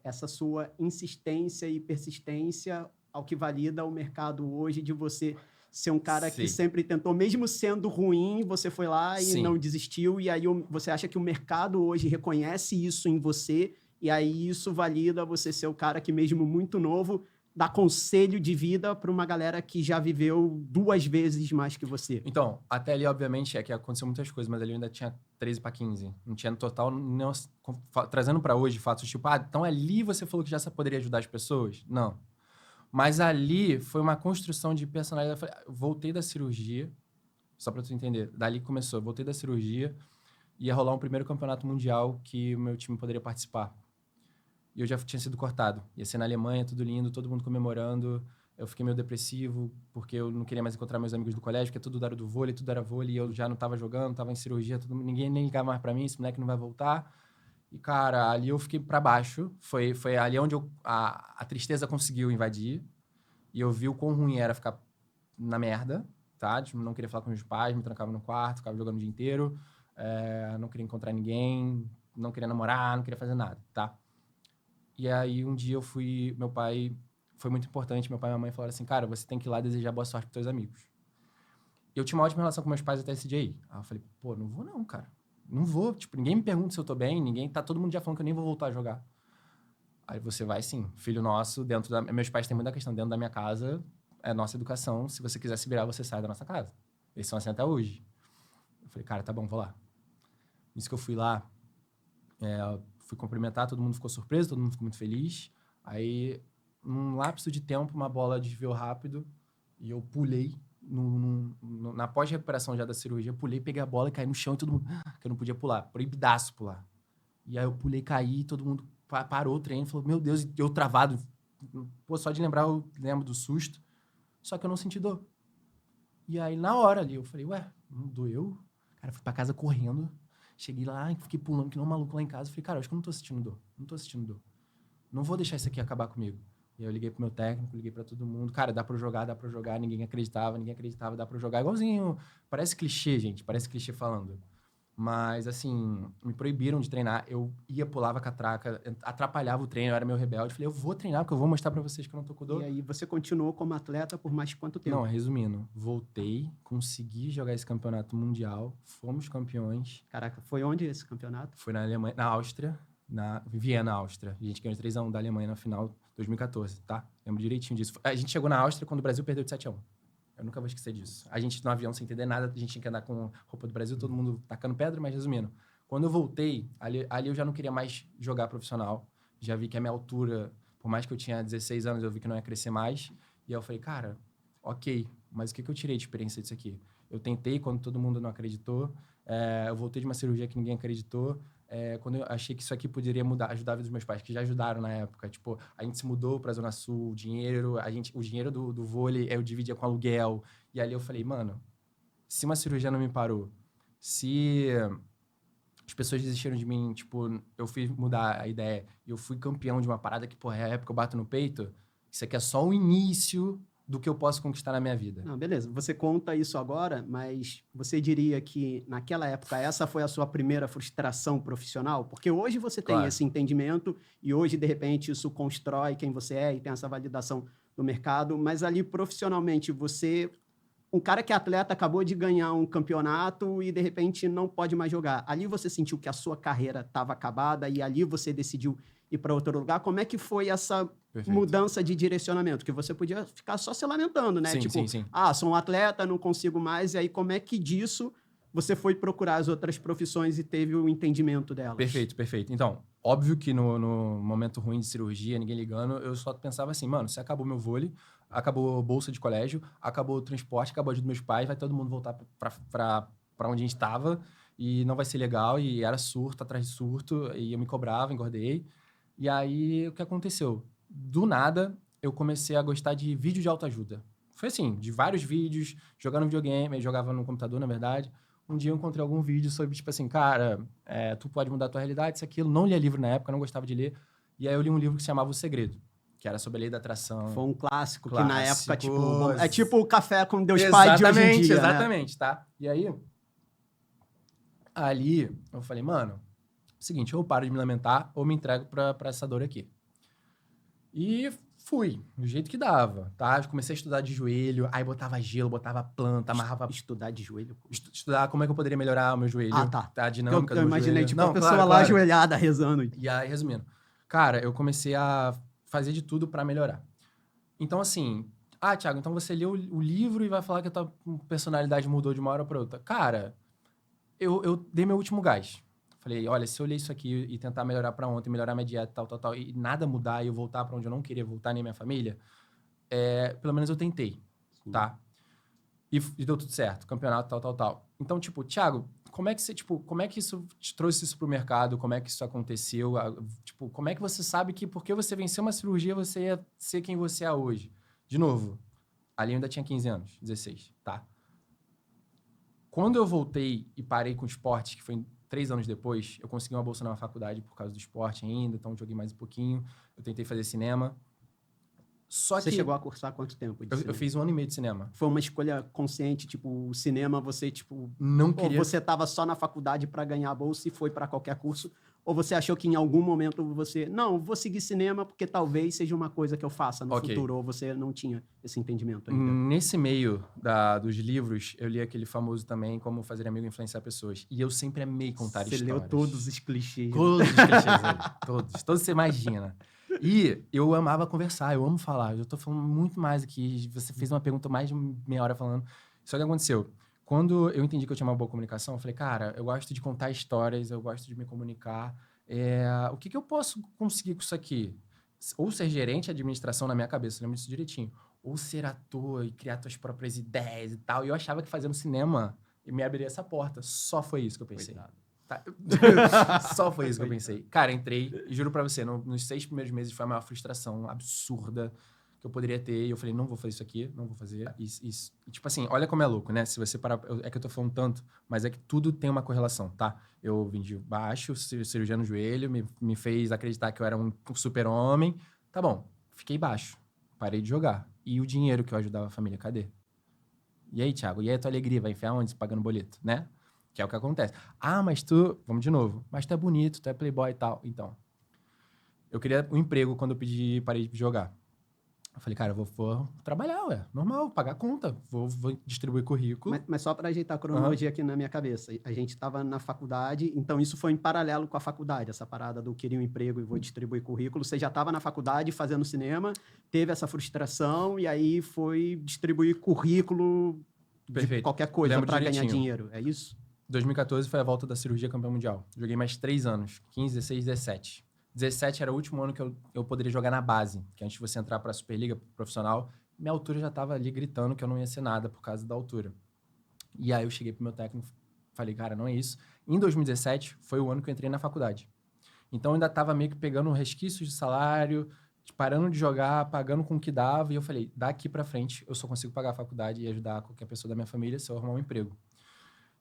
essa sua insistência e persistência ao que valida o mercado hoje de você ser um cara que Sim. sempre tentou, mesmo sendo ruim, você foi lá e Sim. não desistiu, e aí você acha que o mercado hoje reconhece isso em você, e aí isso valida você ser o cara que, mesmo muito novo, dá conselho de vida para uma galera que já viveu 2 vezes mais que você. Então, até ali, obviamente, é que aconteceu muitas coisas, mas ali eu ainda tinha 13 para 15. Não tinha no total, não, trazendo para hoje fatos tipo, então ali você falou que já poderia ajudar as pessoas? Não. Mas ali foi uma construção de personalidade. Eu voltei da cirurgia, só para tu entender. Dali começou. Eu voltei da cirurgia, ia rolar um primeiro campeonato mundial que o meu time poderia participar. E eu já tinha sido cortado. Ia ser na Alemanha, tudo lindo, todo mundo comemorando. Eu fiquei meio depressivo, porque eu não queria mais encontrar meus amigos do colégio, porque tudo era do vôlei, tudo era vôlei, e eu já não estava jogando, estava em cirurgia, ninguém nem ligava mais para mim, esse moleque não vai voltar. E, cara, ali eu fiquei para baixo. Foi ali onde a tristeza conseguiu invadir. E eu vi o quão ruim era ficar na merda, tá? Tipo, não queria falar com meus pais, me trancava no quarto, ficava jogando o dia inteiro. Não queria encontrar ninguém, não queria namorar, não queria fazer nada, tá? E aí, um dia meu pai, foi muito importante, meu pai e minha mãe falaram assim, cara, você tem que ir lá desejar boa sorte pros teus amigos. Eu tinha uma ótima relação com meus pais até esse dia aí. Aí eu falei, pô, não vou não, cara. Não vou. Tipo, ninguém me pergunta se eu tô bem, tá todo mundo já falando que eu nem vou voltar a jogar. Aí você vai sim, filho nosso, meus pais têm muita questão, dentro da minha casa, é nossa educação, se você quiser se virar, você sai da nossa casa. Eles são assim até hoje. Eu falei, cara, tá bom, vou lá. Isso que eu fui lá, fui cumprimentar, todo mundo ficou surpreso, todo mundo ficou muito feliz. Aí, num lapso de tempo, uma bola desviou rápido e eu pulei na pós-recuperação já da cirurgia, pulei, peguei a bola e caí no chão e todo mundo, que eu não podia pular, proibidaço pular. E aí eu pulei, caí, todo mundo parou o treino, falou, meu Deus, e eu travado. Pô, só de lembrar, eu lembro do susto. Só que eu não senti dor. E aí, na hora ali, eu falei, ué, não doeu? Cara, fui pra casa correndo. Cheguei lá, fiquei pulando que não um maluco lá em casa. Falei, cara, acho que eu não tô sentindo dor. Não tô sentindo dor. Não vou deixar isso aqui acabar comigo. E aí eu liguei pro meu técnico, liguei pra todo mundo. Cara, dá pra eu jogar. Ninguém acreditava, dá pra eu jogar. Igualzinho, parece clichê, gente. Parece clichê falando. Mas, assim, me proibiram de treinar. Eu ia, pulava a catraca, atrapalhava o treino, eu era meio rebelde. Falei, eu vou treinar, porque eu vou mostrar pra vocês que eu não tô com dor. E aí você continuou como atleta por mais quanto tempo? Não, resumindo, voltei, consegui jogar esse campeonato mundial, fomos campeões. Caraca, foi onde esse campeonato? Foi na Alemanha, na Áustria, na Viena, Áustria. A gente ganhou de 3-1 da Alemanha na final 2014, tá? Lembro direitinho disso. A gente chegou na Áustria quando o Brasil perdeu de 7-1. Eu nunca vou esquecer disso. A gente no avião sem entender nada, a gente tinha que andar com roupa do Brasil, todo mundo tacando pedra, mas resumindo. Quando eu voltei, ali eu já não queria mais jogar profissional. Já vi que a minha altura, por mais que eu tinha 16 anos, eu vi que não ia crescer mais. E aí eu falei, cara, ok, mas o que eu tirei de experiência disso aqui? Eu tentei quando todo mundo não acreditou. Eu voltei de uma cirurgia que ninguém acreditou. quando eu achei que isso aqui poderia ajudar a vida dos meus pais, que já ajudaram na época. Tipo, a gente se mudou pra Zona Sul, o dinheiro do vôlei eu dividia com aluguel. E ali eu falei, mano, se uma cirurgia não me parou, se as pessoas desistiram de mim, tipo, eu fui mudar a ideia e eu fui campeão de uma parada que, porra, é a época eu bato no peito, isso aqui é só o início do que eu posso conquistar na minha vida. Não, beleza, você conta isso agora, mas você diria que naquela época essa foi a sua primeira frustração profissional? Porque hoje você tem Claro. esse entendimento e hoje, de repente, isso constrói quem você é e tem essa validação do mercado, mas ali profissionalmente você... Um cara que é atleta acabou de ganhar um campeonato e, de repente, não pode mais jogar. Ali você sentiu que a sua carreira estava acabada e ali você decidiu ir para outro lugar. Como é que foi essa Perfeito. mudança de direcionamento? Que você podia ficar só se lamentando, né? Sim, Tipo, sim. sou um atleta, não consigo mais. E aí, como é que disso você foi procurar as outras profissões e teve o entendimento delas? Perfeito. Então, óbvio que no momento ruim de cirurgia, ninguém ligando, eu só pensava assim, mano, se acabou meu vôlei, acabou a bolsa de colégio, acabou o transporte, acabou a ajuda dos meus pais, vai todo mundo voltar pra onde a gente estava e não vai ser legal. E era surto atrás de surto, e eu me cobrava, engordei. E aí, o que aconteceu? Do nada, eu comecei a gostar de vídeo de autoajuda. Foi assim, de vários vídeos, jogando videogame, eu jogava no computador, na verdade. Um dia eu encontrei algum vídeo sobre, tipo assim, cara, tu pode mudar a tua realidade, isso, aquilo. Não lia livro na época, não gostava de ler. E aí eu li um livro que se chamava O Segredo, que era sobre a lei da atração. Foi um clássico que na época, tipo... Clássicos. É tipo o café com Deus Pai de hoje em dia, Exatamente, tá? E aí, ali, eu falei, mano, seguinte, ou eu paro de me lamentar ou me entrego pra essa dor aqui. E fui, do jeito que dava, tá? Comecei a estudar de joelho, aí botava gelo, botava planta, amarrava... Estudar de joelho? Estudar como é que eu poderia melhorar o meu joelho. Tá. A dinâmica Eu do meu imaginei, joelho. tipo, Não, a pessoa claro, lá claro. ajoelhada, rezando. E aí, resumindo. Cara, eu comecei a fazer de tudo pra melhorar. Então, assim... Thiago, então você leu o livro e vai falar que a tua personalidade mudou de uma hora pra outra. Cara, eu dei meu último gás. Falei, olha, se eu ler isso aqui e tentar melhorar pra ontem, melhorar minha dieta, tal, e nada mudar e eu voltar pra onde eu não queria voltar, nem minha família, pelo menos eu tentei, tá? E deu tudo certo, campeonato, tal. Então, tipo, Thiago, como é que isso te trouxe isso pro mercado? Como é que isso aconteceu? Tipo, como é que você sabe que porque você venceu uma cirurgia, você ia ser quem você é hoje? De novo, ali eu ainda tinha 15 anos, 16, tá? Quando eu voltei e parei com o esporte, que foi 3 anos depois, eu consegui uma bolsa na faculdade por causa do esporte ainda, então joguei mais um pouquinho. Eu tentei fazer cinema. Você chegou a cursar quanto tempo de cinema? Eu fiz 1 ano e meio de cinema. Foi uma escolha consciente, tipo, o cinema, você, tipo... Não queria... Ou você estava só na faculdade para ganhar a bolsa e foi para qualquer curso? Ou você achou que em algum momento você... Não, vou seguir cinema porque talvez seja uma coisa que eu faça no futuro. Ou você não tinha esse entendimento ainda? Nesse meio dos livros, eu li aquele famoso também, Como Fazer Amigo e Influenciar Pessoas. E eu sempre amei contar histórias. Você leu todos os clichês. Todos os clichês, todos você imagina. E eu amava conversar, eu amo falar. Eu tô falando muito mais aqui. Você fez uma pergunta mais de meia hora falando. Só que aconteceu. Quando eu entendi que eu tinha uma boa comunicação, eu falei, cara, eu gosto de contar histórias, eu gosto de me comunicar. O que eu posso conseguir com isso aqui? Ou ser gerente de administração na minha cabeça, eu lembro disso direitinho. Ou ser ator e criar suas próprias ideias e tal. E eu achava que fazendo cinema me abriria essa porta. Só foi isso que eu pensei. Tá? Só foi isso que eu pensei. Cara, entrei e juro pra você, nos 6 primeiros meses foi a maior frustração absurda que eu poderia ter. E eu falei, não vou fazer isso aqui, não vou fazer. E, tipo assim, olha como é louco, né? Se você parar... É que eu tô falando tanto, mas é que tudo tem uma correlação, tá? Eu vim de baixo, cirurgia no joelho, me fez acreditar que eu era um super-homem. Tá bom, fiquei baixo, parei de jogar. E o dinheiro que eu ajudava a família, cadê? E aí, Thiago? E aí a tua alegria? Vai enfiar onde? Pagando boleto, né? Que é o que acontece. Mas tu... Vamos de novo. Mas tu é bonito, tu é playboy e tal. Então, eu queria um emprego quando eu parei de jogar. Eu falei, cara, eu vou trabalhar, normal, pagar conta. Vou distribuir currículo. Mas só para ajeitar a cronologia aqui na minha cabeça. A gente estava na faculdade, então isso foi em paralelo com a faculdade. Essa parada do queria um emprego e vou distribuir currículo. Você já estava na faculdade fazendo cinema, teve essa frustração e aí foi distribuir currículo de qualquer coisa para ganhar dinheiro. É isso? 2014 foi a volta da cirurgia campeão mundial. Joguei mais 3 anos, 15, 16, 17. 17 era o último ano que eu poderia jogar na base, que antes de você entrar para a Superliga profissional, minha altura já estava ali gritando que eu não ia ser nada por causa da altura. E aí eu cheguei pro meu técnico, falei, cara, não é isso. Em 2017, foi o ano que eu entrei na faculdade. Então, eu ainda tava meio que pegando resquícios de salário, parando de jogar, pagando com o que dava. E eu falei, daqui pra frente, eu só consigo pagar a faculdade e ajudar qualquer pessoa da minha família se eu arrumar um emprego.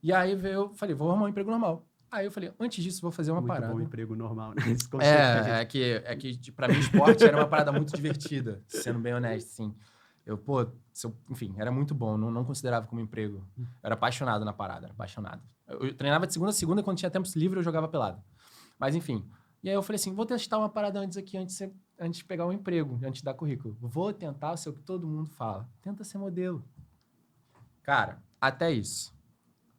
E aí eu falei, vou arrumar um emprego normal. Aí eu falei, antes disso, vou fazer uma Muito parada. bom emprego normal, né? Esse conceito É que pra mim, esporte era uma parada muito divertida, sendo bem honesto, sim. Enfim, era muito bom, não considerava como emprego. Eu era apaixonado na parada, era apaixonado. Eu treinava de segunda a segunda, quando tinha tempo livre, eu jogava pelado. Mas enfim. E aí eu falei assim, vou testar uma parada antes de pegar um emprego, antes de dar currículo. Vou tentar ser o que todo mundo fala. Tenta ser modelo. Cara, até isso.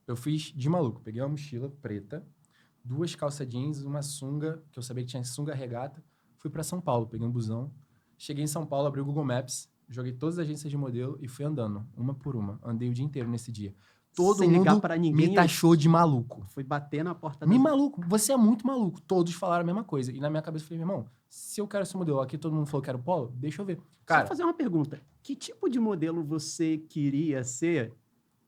Eu fiz de maluco. Peguei uma mochila preta, 2 calças jeans, uma sunga, que eu sabia que tinha sunga regata. Fui pra São Paulo, peguei um busão. Cheguei em São Paulo, abri o Google Maps, joguei todas as agências de modelo e fui andando, uma por uma. Andei o dia inteiro nesse dia. Todo Sem ligar mundo pra ninguém, me taxou de maluco. Foi bater na porta Maluco, você é muito maluco. Todos falaram a mesma coisa. E na minha cabeça eu falei, meu irmão, se eu quero ser modelo, aqui todo mundo falou que era o polo, deixa eu ver. Cara, só fazer uma pergunta. Que tipo de modelo você queria ser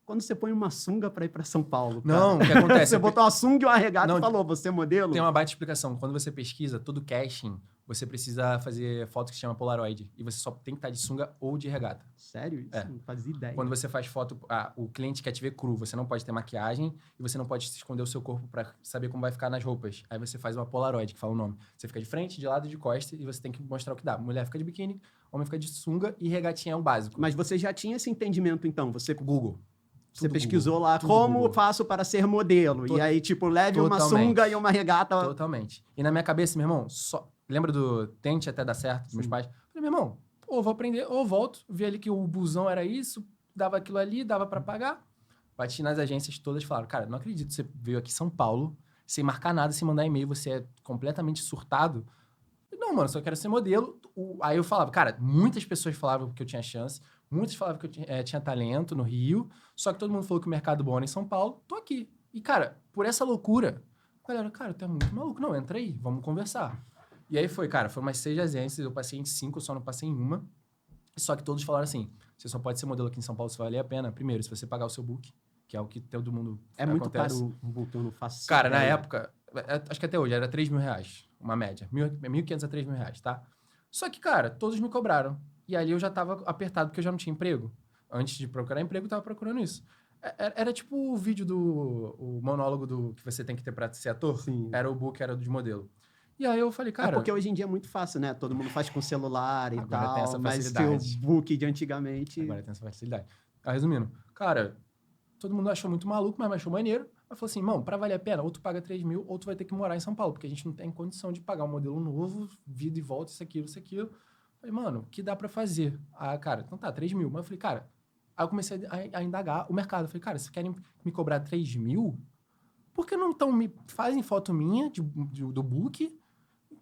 quando você põe uma sunga pra ir pra São Paulo? Cara? Não, o que acontece? Você botou uma sunga e uma regata e falou, você é modelo? Tem uma baita explicação. Quando você pesquisa, todo casting, você precisa fazer foto que se chama Polaroid. E você só tem que estar de sunga ou de regata. Sério? Isso não fazia ideia. Quando você faz foto, o cliente quer te ver cru. Você não pode ter maquiagem e você não pode esconder o seu corpo pra saber como vai ficar nas roupas. Aí você faz uma Polaroid, que fala o nome. Você fica de frente, de lado e de costa e você tem que mostrar o que dá. Mulher fica de biquíni, homem fica de sunga e regatinha é o básico. Mas você já tinha esse entendimento, então? Google. Você pesquisou lá, como faço para ser modelo? E aí, tipo, leve uma sunga e uma regata. Totalmente. E na minha cabeça, meu irmão, lembra do tente até dar certo dos meus pais? Falei, meu irmão, ou vou aprender, ou volto. Vi ali que o busão era isso, dava aquilo ali, dava pra pagar. Bati nas agências todas e falaram, cara, não acredito que você veio aqui em São Paulo, sem marcar nada, sem mandar e-mail, você é completamente surtado. Não, mano, só quero ser modelo. Aí eu falava, cara, muitas pessoas falavam que eu tinha chance, muitos falavam que eu tinha talento no Rio, só que todo mundo falou que o mercado bom era em São Paulo, tô aqui. E, cara, por essa loucura, a galera, cara, tu é muito maluco. Não, entra aí, vamos conversar. E aí foi umas 6 agências, eu passei em 5, eu só não passei em uma. Só que todos falaram assim, você só pode ser modelo aqui em São Paulo se valer a pena. Primeiro, se você pagar o seu book, que é o que todo mundo É muito caro o book, eu não faço. Cara, na época, acho que até hoje, era R$3.000, uma média. 1.500 a R$3.000, tá? Só que, cara, todos me cobraram. E ali eu já tava apertado, porque eu já não tinha emprego. Antes de procurar emprego, eu tava procurando isso. Era tipo o vídeo o monólogo do que você tem que ter pra ser ator. Sim. Era o book, era de modelo. E aí eu falei, cara... É porque hoje em dia é muito fácil, né? Todo mundo faz com celular e agora tal. Tem essa mas facilidade. o book de antigamente... Agora tem essa facilidade. Resumindo, cara, todo mundo achou muito maluco, mas me achou maneiro. Mas falou assim, mano, pra valer a pena, ou tu paga 3 mil, ou tu vai ter que morar em São Paulo, porque a gente não tem condição de pagar um modelo novo, vida e volta, isso, aquilo. Falei, mano, o que dá pra fazer? Ah, cara, então tá, 3 mil. Mas eu falei, cara... Aí eu comecei a indagar o mercado. Eu falei, cara, vocês querem me cobrar 3 mil? Por que não me fazem foto minha do book?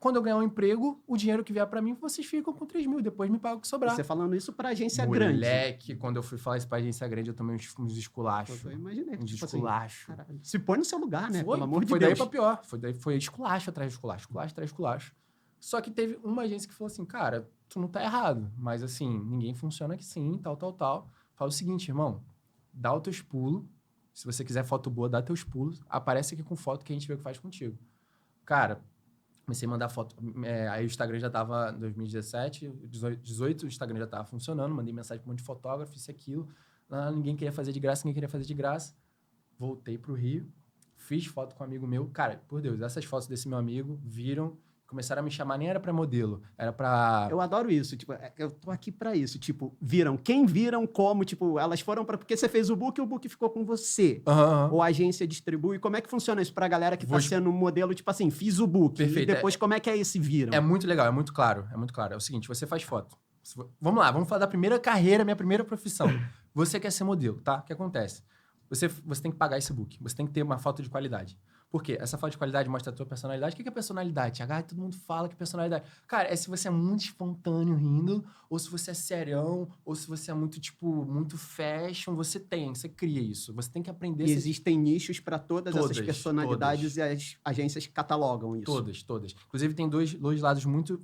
Quando eu ganhar um emprego, o dinheiro que vier pra mim, vocês ficam com 3 mil. Depois me pagam o que sobrar. Você falando isso pra agência grande. Moleque, quando eu fui falar isso pra agência grande, eu tomei uns esculachos. Eu imaginei. Uns tipo esculachos. Assim, se põe no seu lugar, né? Pelo amor de Deus. Foi daí pra pior. Foi esculacho atrás de esculacho. Esculacho atrás de esculacho. Só que teve uma agência que falou assim, cara, tu não tá errado. Mas assim, ninguém funciona aqui sim, tal. Fala o seguinte, irmão, dá os teus pulos. Se você quiser foto boa, dá teus pulos. Aparece aqui com foto que a gente vê o que faz contigo. Cara, comecei a mandar foto. Aí o Instagram já tava em 2017, 18, o Instagram já tava funcionando. Mandei mensagem pra um monte de fotógrafo, isso e aquilo. Ninguém queria fazer de graça. Voltei pro Rio, fiz foto com um amigo meu. Cara, por Deus, essas fotos desse meu amigo viram... Começaram a me chamar, nem era pra modelo, era pra... Eu adoro isso, tipo, eu tô aqui pra isso, tipo, quem viram como, tipo, elas foram pra... Porque você fez o book ficou com você. Ou a agência distribui, como é que funciona isso pra galera que tá sendo modelo, tipo assim, fiz o book, perfeito. E depois como é que é esse viram? É muito legal, é muito claro. É o seguinte, você faz foto. Vamos lá, vamos falar da primeira carreira, minha primeira profissão. Você quer ser modelo, tá? O que acontece? Você tem que pagar esse book, você tem que ter uma foto de qualidade. Por quê? Essa foto de qualidade mostra a tua personalidade. O que é personalidade, Thiago? Todo mundo fala que é personalidade. Cara, é se você é muito espontâneo rindo, ou se você é serião, ou se você é muito, tipo, muito fashion. Você cria isso. Você tem que aprender... E existem nichos para todas essas personalidades e as agências catalogam isso. Todas. Inclusive, tem dois lados muito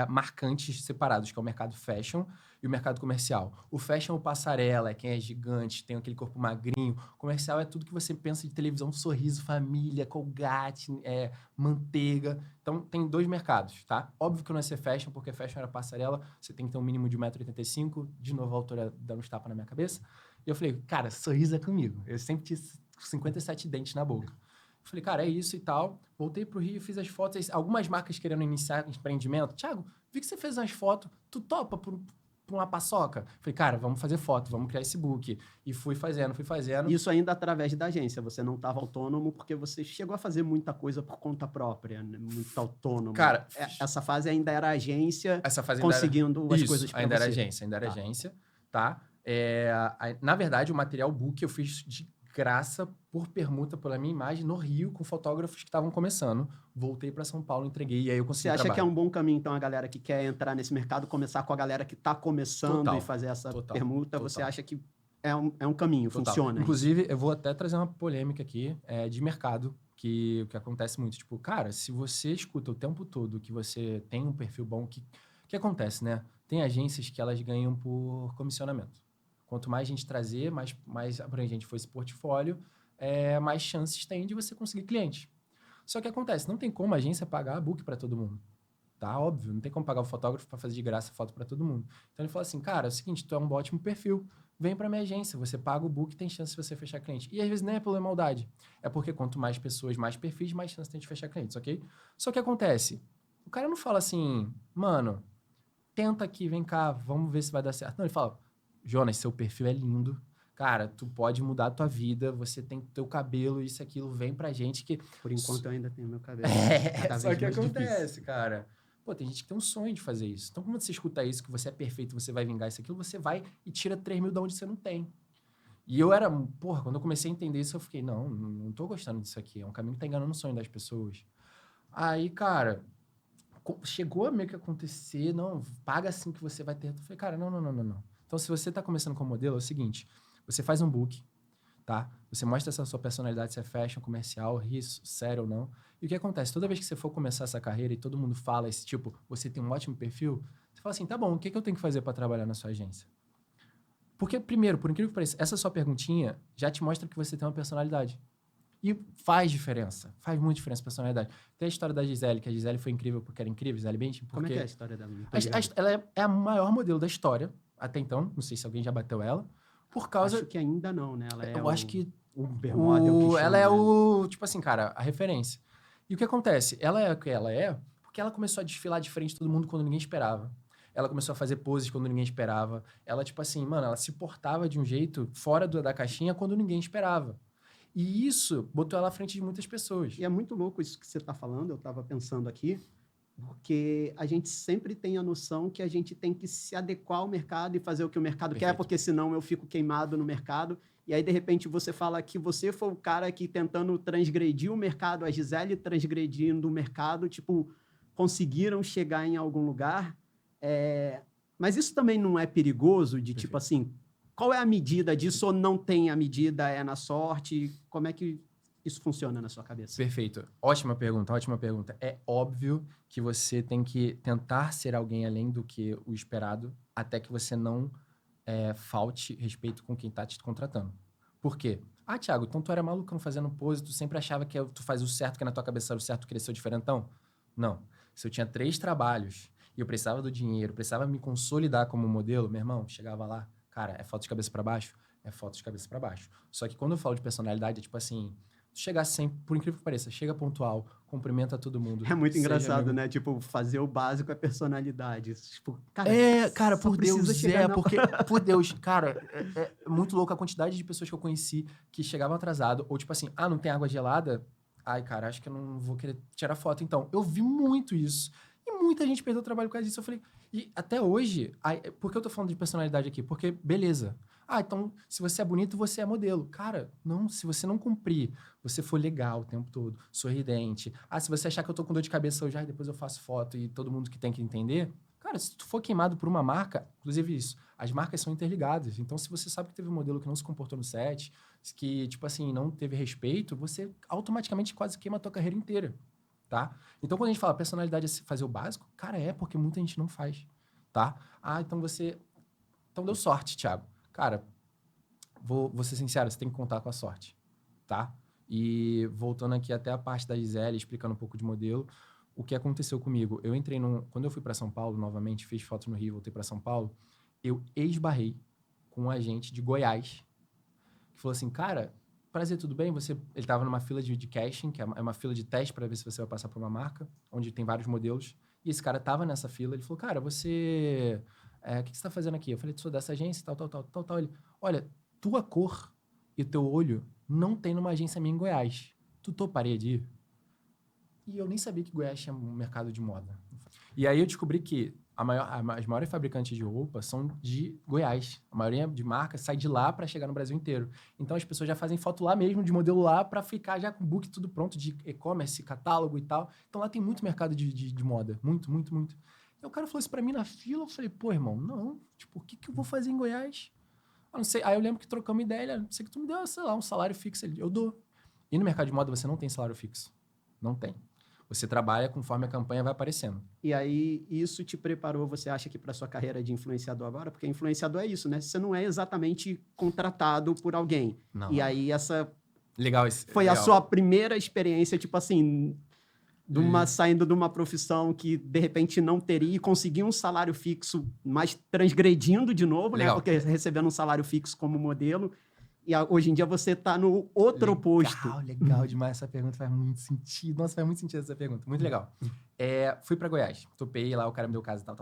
marcantes separados, que é o mercado fashion e o mercado comercial. O fashion é o passarela, é quem é gigante, tem aquele corpo magrinho. O comercial é tudo que você pensa de televisão, sorriso, família, Colgate, manteiga. Então, tem 2 mercados, tá? Óbvio que não é ser fashion, porque fashion era passarela, você tem que ter um mínimo de 1,85 m. De novo, a autora dando uns tapas na minha cabeça. E eu falei, cara, sorriso é comigo. Eu sempre tive 57 dentes na boca. Eu falei, cara, é isso e tal. Voltei pro Rio, fiz as fotos. Algumas marcas querendo iniciar empreendimento. Thiago, vi que você fez umas fotos. Tu topa por uma paçoca? Falei, cara, vamos fazer foto, vamos criar esse book. E fui fazendo. Isso ainda através da agência. Você não estava autônomo porque você chegou a fazer muita coisa por conta própria, né? Muito autônomo. Cara, essa fase ainda era agência, essa fase conseguindo ainda as coisas para você. ainda era agência, tá? Na verdade, o material book eu fiz de graça por permuta pela minha imagem no Rio com fotógrafos que estavam começando. Voltei para São Paulo, entreguei e aí eu consegui Você acha trabalho. que é um bom caminho, então, a galera que quer entrar nesse mercado, começar com a galera que está começando Total, e fazer essa permuta? total. Você acha que é um caminho, Total. funciona? Inclusive, eu vou até trazer uma polêmica aqui de mercado, que acontece muito. Tipo, cara, se você escuta o tempo todo que você tem um perfil bom, que acontece, né? Tem agências que elas ganham por comissionamento. Quanto mais gente trazer, mais abrangente for esse portfólio, mais chances tem de você conseguir cliente. Só que acontece, não tem como a agência pagar book para todo mundo. Tá? Óbvio, não tem como pagar o fotógrafo para fazer de graça foto para todo mundo. Então ele falou assim, cara, é o seguinte, tu é um ótimo perfil, vem para minha agência, você paga o book, tem chance de você fechar cliente. E às vezes nem é pela maldade, é porque quanto mais pessoas, mais perfis, mais chance tem de fechar clientes, ok? Só que acontece, o cara não fala assim, mano, tenta aqui, vem cá, vamos ver se vai dar certo. Não, ele fala, Jonas, seu perfil é lindo, cara, tu pode mudar a tua vida, você tem teu cabelo, isso, aquilo, vem pra gente que... Por enquanto eu ainda tenho meu cabelo. Só que acontece, cara. Pô, tem gente que tem um sonho de fazer isso. Então, quando você escuta isso, que você é perfeito, você vai vingar isso, aquilo, você vai e tira 3 mil de onde você não tem. E eu era... Porra, quando eu comecei a entender isso, eu fiquei, não tô gostando disso aqui. É um caminho que tá enganando o sonho das pessoas. Aí, cara, chegou a meio que acontecer, não, paga assim que você vai ter. Eu falei, cara, não. Então, se você tá começando com o modelo, é o seguinte, você faz um book, tá? Você mostra essa sua personalidade, se é fashion, comercial, riso, sério ou não. E o que acontece? Toda vez que você for começar essa carreira e todo mundo fala esse tipo, você tem um ótimo perfil, você fala assim, tá bom, o que eu tenho que fazer para trabalhar na sua agência? Porque, primeiro, por incrível que pareça, essa sua perguntinha já te mostra que você tem uma personalidade. E faz diferença. Faz muita diferença a personalidade. Tem a história da Gisele, que a Gisele foi incrível porque era incrível, Gisele Bündchen. Como é que é a história dela? Ela é a maior modelo da história, até então. Não sei se alguém já bateu ela. Por causa... Acho que ainda não, né? Ela é eu acho que o supermodel que ela é chama, o... Tipo assim, cara, a referência. E o que acontece? Ela é o que ela é porque ela começou a desfilar de frente de todo mundo quando ninguém esperava. Ela começou a fazer poses quando ninguém esperava. Ela, tipo assim, mano, ela se portava de um jeito fora da caixinha quando ninguém esperava. E isso botou ela à frente de muitas pessoas. E é muito louco isso que você está falando, eu estava pensando aqui, porque a gente sempre tem a noção que a gente tem que se adequar ao mercado e fazer o que o mercado quer, porque senão eu fico queimado no mercado. E aí, de repente, você fala que você foi o cara que tentando transgredir o mercado, a Gisele transgredindo o mercado, tipo, conseguiram chegar em algum lugar. Mas isso também não é perigoso de, tipo assim, qual é a medida disso ou não tem a medida, é na sorte? Como é que isso funciona na sua cabeça? Perfeito. Ótima pergunta, ótima pergunta. É óbvio que você tem que tentar ser alguém além do que o esperado, até que você não falte respeito com quem está te contratando. Por quê? Ah, Thiago, então tu era malucão fazendo pose, tu sempre achava que tu fazia o certo, que na tua cabeça era o certo, queria ser o diferentão? Não. Se eu tinha 3 trabalhos e eu precisava do dinheiro, precisava me consolidar como modelo, meu irmão, chegava lá, cara, é foto de cabeça para baixo? É foto de cabeça para baixo. Só que quando eu falo de personalidade, é tipo assim, chegar sempre, por incrível que pareça, chega pontual, cumprimenta todo mundo. É muito engraçado, né? Tipo, fazer o básico é personalidade. Tipo, cara, cara, por Deus, porque, por Deus, cara, é muito louco a quantidade de pessoas que eu conheci que chegavam atrasado, ou tipo assim, não tem água gelada? Ai, cara, acho que eu não vou querer tirar foto. Então, eu vi muito isso. E muita gente perdeu o trabalho por causa disso. Eu falei, e até hoje, por que eu tô falando de personalidade aqui? Porque, beleza. Então, se você é bonito, você é modelo. Cara, não, se você não cumprir, você for legal o tempo todo, sorridente. Se você achar que eu tô com dor de cabeça hoje, depois eu faço foto e todo mundo que tem que entender. Cara, se tu for queimado por uma marca, inclusive isso, as marcas são interligadas. Então, se você sabe que teve um modelo que não se comportou no set, que, tipo assim, não teve respeito, você automaticamente quase queima a tua carreira inteira, tá? Então, quando a gente fala personalidade é fazer o básico, cara, porque muita gente não faz, tá? Então você Então deu sorte, Thiago. Cara, vou ser sincero, você tem que contar com a sorte, tá? E voltando aqui até a parte da Gisele, explicando um pouco de modelo, o que aconteceu comigo? Eu entrei quando eu fui para São Paulo novamente, fiz fotos no Rio, voltei para São Paulo, eu esbarrei com um agente de Goiás que falou assim, cara, prazer, tudo bem? Ele tava numa fila de casting, que é uma fila de teste para ver se você vai passar por uma marca, onde tem vários modelos. E esse cara tava nessa fila, ele falou, cara, o que você tá fazendo aqui? Eu falei, sou dessa agência, tal. Ele, olha, tua cor e teu olho não tem numa agência minha em Goiás. Tu toparia de ir? E eu nem sabia que Goiás tinha um mercado de moda. E aí eu descobri que as maiores fabricantes de roupa são de Goiás. A maioria de marcas sai de lá para chegar no Brasil inteiro. Então as pessoas já fazem foto lá mesmo, de modelo lá, para ficar já com o book tudo pronto, de e-commerce, catálogo e tal. Então lá tem muito mercado de moda. Muito. E o cara falou isso para mim na fila. Eu falei, pô, irmão, não. Tipo, o que eu vou fazer em Goiás? Eu não sei. Aí eu lembro que trocamos ideia. Não sei que tu me deu, sei lá, um salário fixo. Eu dou. E no mercado de moda você não tem salário fixo. Não tem. Você trabalha conforme a campanha vai aparecendo. E aí, isso te preparou, você acha que para sua carreira de influenciador agora? Porque influenciador é isso, né? Você não é exatamente contratado por alguém. Não. E aí, essa Legal, foi legal. a sua primeira experiência, tipo assim, saindo de uma profissão que, de repente, não teria e conseguir um salário fixo, mas transgredindo de novo, Legal. né? Porque recebendo um salário fixo como modelo. E hoje em dia você está no outro oposto. Legal demais. Essa pergunta faz muito sentido. Nossa, faz muito sentido essa pergunta. Muito legal. Fui pra Goiás. Topei lá, o cara me deu casa, tal.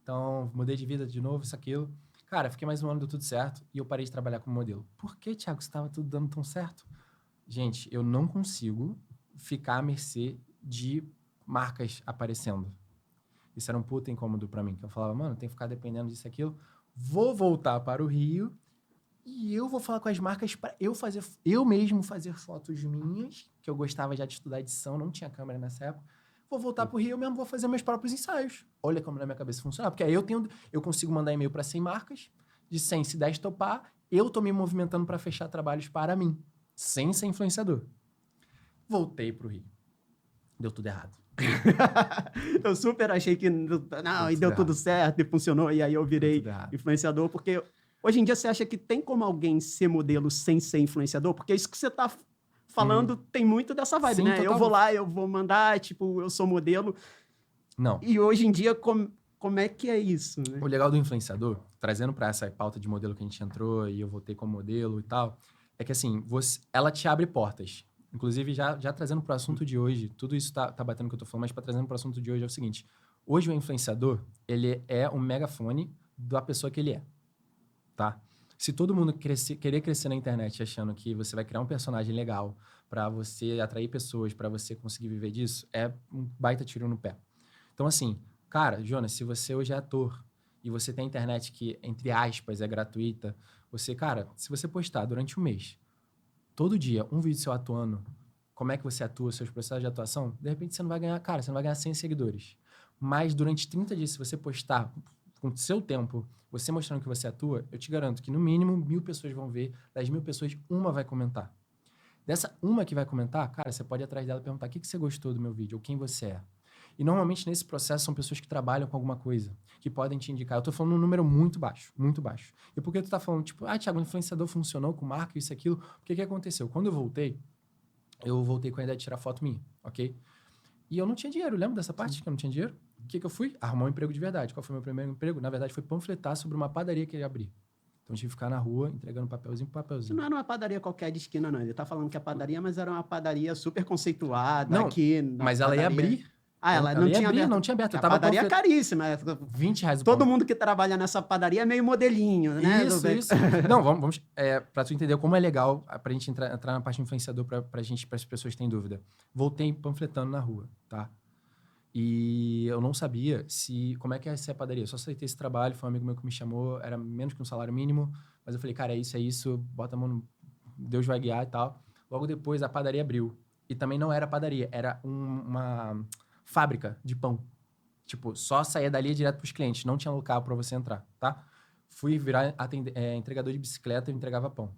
Então, mudei de vida de novo, isso, aquilo. Cara, fiquei mais um ano, deu tudo certo. E eu parei de trabalhar como modelo. Por que, Thiago, estava tudo dando tão certo? Gente, eu não consigo ficar à mercê de marcas aparecendo. Isso era um puta incômodo pra mim. Que eu falava, mano, tem que ficar dependendo disso e aquilo. Vou voltar para o Rio... E eu vou falar com as marcas para eu mesmo fazer fotos minhas, que eu gostava já de estudar edição, não tinha câmera nessa época. Vou voltar pro Rio, eu mesmo vou fazer meus próprios ensaios. Olha como na minha cabeça funciona. Porque aí eu consigo mandar e-mail para 100 marcas, de 100, se 10 topar, eu tô me movimentando para fechar trabalhos para mim, sem ser influenciador. Voltei pro Rio. Deu tudo errado. Eu super achei que deu tudo certo e funcionou, e aí eu virei influenciador, porque... Hoje em dia, você acha que tem como alguém ser modelo sem ser influenciador? Porque isso que você tá falando tem muito dessa vibe, sim, né? total. Eu vou lá, eu vou mandar, tipo, eu sou modelo. Não. E hoje em dia, como é que é isso, né? O legal do influenciador, trazendo para essa pauta de modelo que a gente entrou e eu voltei como modelo e tal, é que assim, ela te abre portas. Inclusive, já trazendo para o assunto de hoje, tudo isso tá batendo o que eu tô falando, mas trazendo para o assunto de hoje é o seguinte. Hoje o influenciador, ele é um megafone da pessoa que ele é. Tá? Se todo mundo querer crescer na internet achando que você vai criar um personagem legal para você atrair pessoas, para você conseguir viver disso, é um baita tiro no pé. Então, assim, cara, Jonas, se você hoje é ator e você tem internet que, entre aspas, é gratuita, cara, se você postar durante um mês, todo dia, um vídeo seu atuando, como é que você atua, seus processos de atuação, de repente você não vai ganhar, cara, você não vai ganhar 100 seguidores. Mas durante 30 dias, se você postar com o seu tempo, você mostrando que você atua, eu te garanto que no mínimo 1.000 pessoas vão ver, das 1.000 pessoas, uma vai comentar. Dessa uma que vai comentar, cara, você pode ir atrás dela e perguntar o que você gostou do meu vídeo, ou quem você é. E normalmente nesse processo são pessoas que trabalham com alguma coisa, que podem te indicar. Eu tô falando um número muito baixo, muito baixo. E por que tu tá falando, tipo, Thiago, o influenciador funcionou com marca, isso e aquilo? Porque o que aconteceu? Quando eu voltei com a ideia de tirar foto minha, ok? E eu não tinha dinheiro, lembra dessa parte que eu não tinha dinheiro? O que eu fui? Arrumar um emprego de verdade. Qual foi o meu primeiro emprego? Na verdade, foi panfletar sobre uma padaria que ele ia abrir. Então, eu tive que ficar na rua, entregando papelzinho por papelzinho. Não era uma padaria qualquer de esquina, não. Ele tá falando que é padaria, mas era uma padaria super conceituada. Não, aqui mas ela ia abrir. Ela não tinha aberto. Não tinha aberto. A padaria é caríssima. R$20 o Todo pão. mundo que trabalha nessa padaria é meio modelinho, né? Isso. Não, vamos pra tu entender como é legal, pra gente entrar na parte de influenciador, para as pessoas que têm dúvida. Voltei panfletando na rua, tá? E eu não sabia como é que ia ser a padaria. Eu só aceitei esse trabalho, foi um amigo meu que me chamou, era menos que um salário mínimo, mas eu falei, cara, é isso, bota a mão no... Deus vai guiar e tal. Logo depois, a padaria abriu. E também não era padaria, era uma fábrica de pão. Tipo, só saía dali direto pros clientes, não tinha local para você entrar, tá? Fui virar entregador de bicicleta e entregava pão.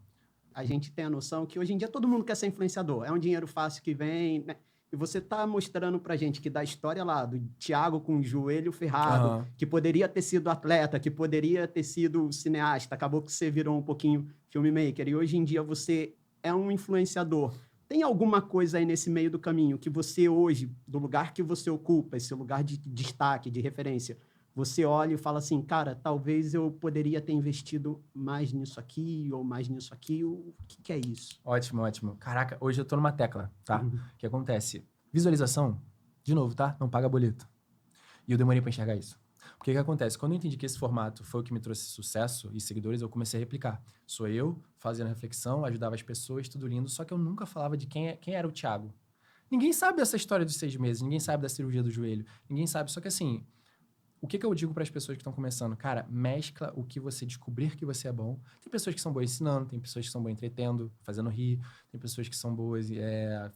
A gente tem a noção que hoje em dia todo mundo quer ser influenciador. É um dinheiro fácil que vem, né? E você tá mostrando pra gente que da história lá, do Thiago com o joelho ferrado, Aham. que poderia ter sido atleta, que poderia ter sido cineasta, acabou que você virou um pouquinho filmmaker, e hoje em dia você é um influenciador. Tem alguma coisa aí nesse meio do caminho que você hoje, do lugar que você ocupa, esse lugar de destaque, de referência, você olha e fala assim, cara, talvez eu poderia ter investido mais nisso aqui ou mais nisso aqui. O que é isso? Ótimo, ótimo. Caraca, hoje eu tô numa tecla, tá? O que acontece? Visualização, de novo, tá? Não paga boleto. E eu demorei pra enxergar isso. Porque o que acontece? Quando eu entendi que esse formato foi o que me trouxe sucesso e seguidores, eu comecei a replicar. Sou eu, fazendo reflexão, ajudava as pessoas, tudo lindo, só que eu nunca falava de quem era o Thiago. Ninguém sabe essa história dos 6 meses, ninguém sabe da cirurgia do joelho, ninguém sabe. Só que assim, o que eu digo para as pessoas que estão começando? Cara, mescla o que você descobrir que você é bom. Tem pessoas que são boas ensinando, tem pessoas que são boas entretendo, fazendo rir, tem pessoas que são boas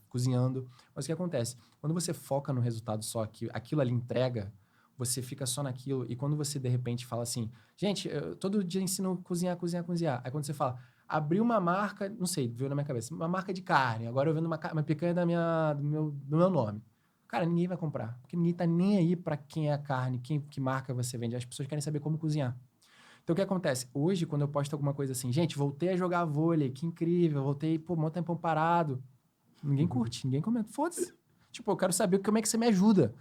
cozinhando. Mas o que acontece? Quando você foca no resultado só, que aquilo ali entrega, você fica só naquilo. E quando você, de repente, fala assim, gente, eu todo dia ensino cozinhar, cozinhar, cozinhar. Aí quando você fala, abri uma marca, não sei, veio na minha cabeça, uma marca de carne, agora eu vendo uma picanha do meu nome. Cara, ninguém vai comprar. Porque ninguém tá nem aí pra quem é a carne, que marca você vende. As pessoas querem saber como cozinhar. Então, o que acontece? Hoje, quando eu posto alguma coisa assim, gente, voltei a jogar vôlei, que incrível, voltei, pô, mó tempão parado. Ninguém curte, ninguém comenta. Foda-se. Tipo, eu quero saber como é que você me ajuda.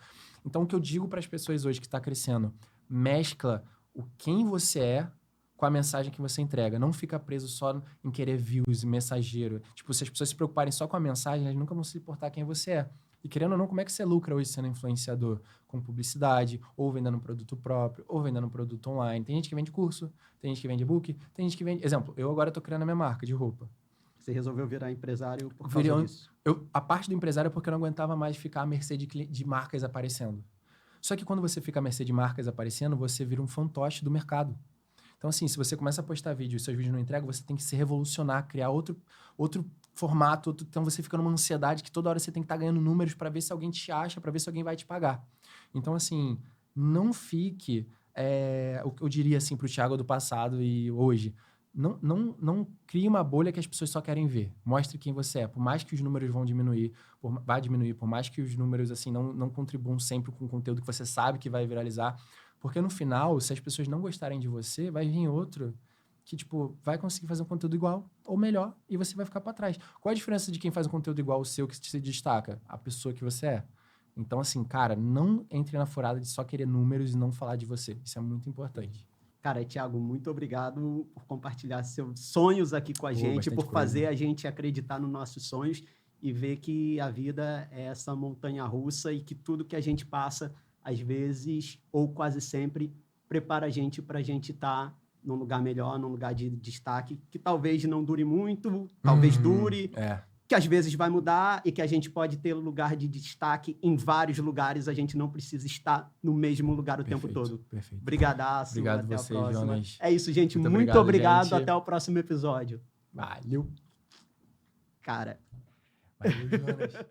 Então, o que eu digo para as pessoas hoje que tá crescendo, mescla o quem você é com a mensagem que você entrega. Não fica preso só em querer views, mensageiro. Tipo, se as pessoas se preocuparem só com a mensagem, elas nunca vão se importar quem você é. E querendo ou não, como é que você lucra hoje sendo influenciador? Com publicidade, ou vendendo um produto próprio, ou vendendo um produto online. Tem gente que vende curso, tem gente que vende e-book, tem gente que vende... Exemplo, eu agora tô criando a minha marca de roupa. Você resolveu virar empresário por causa disso? A parte do empresário é porque eu não aguentava mais ficar à mercê de marcas aparecendo. Só que quando você fica à mercê de marcas aparecendo, você vira um fantoche do mercado. Então, assim, se você começa a postar vídeo e seus vídeos não entregam, você tem que se revolucionar, criar outro formato. Então, você fica numa ansiedade que toda hora você tem que estar ganhando números para ver se alguém te acha, para ver se alguém vai te pagar. Então, assim, não fique... eu diria, assim, pro Thiago do passado e hoje. Não crie uma bolha que as pessoas só querem ver. Mostre quem você é. Por mais que os números vão diminuir, por mais que os números, assim, não contribuam sempre com o conteúdo que você sabe que vai viralizar. Porque no final, se as pessoas não gostarem de você, vai vir outro que, tipo, vai conseguir fazer um conteúdo igual ou melhor e você vai ficar para trás. Qual a diferença de quem faz um conteúdo igual ao seu que se destaca? A pessoa que você é. Então, assim, cara, não entre na furada de só querer números e não falar de você. Isso é muito importante. Cara, Thiago, muito obrigado por compartilhar seus sonhos aqui com a gente, por fazer a gente acreditar nos nossos sonhos e ver que a vida é essa montanha-russa e que tudo que a gente passa, às vezes, ou quase sempre, prepara a gente para a gente estar num lugar melhor, num lugar de destaque, que talvez não dure muito, talvez dure, que às vezes vai mudar e que a gente pode ter lugar de destaque em vários lugares, a gente não precisa estar no mesmo lugar o tempo todo. Perfeito. Brigadaço, Obrigado até você, a próxima. Jonas. É isso, gente. Muito obrigado. Gente. Até o próximo episódio. Valeu. Cara. Valeu, Jonas.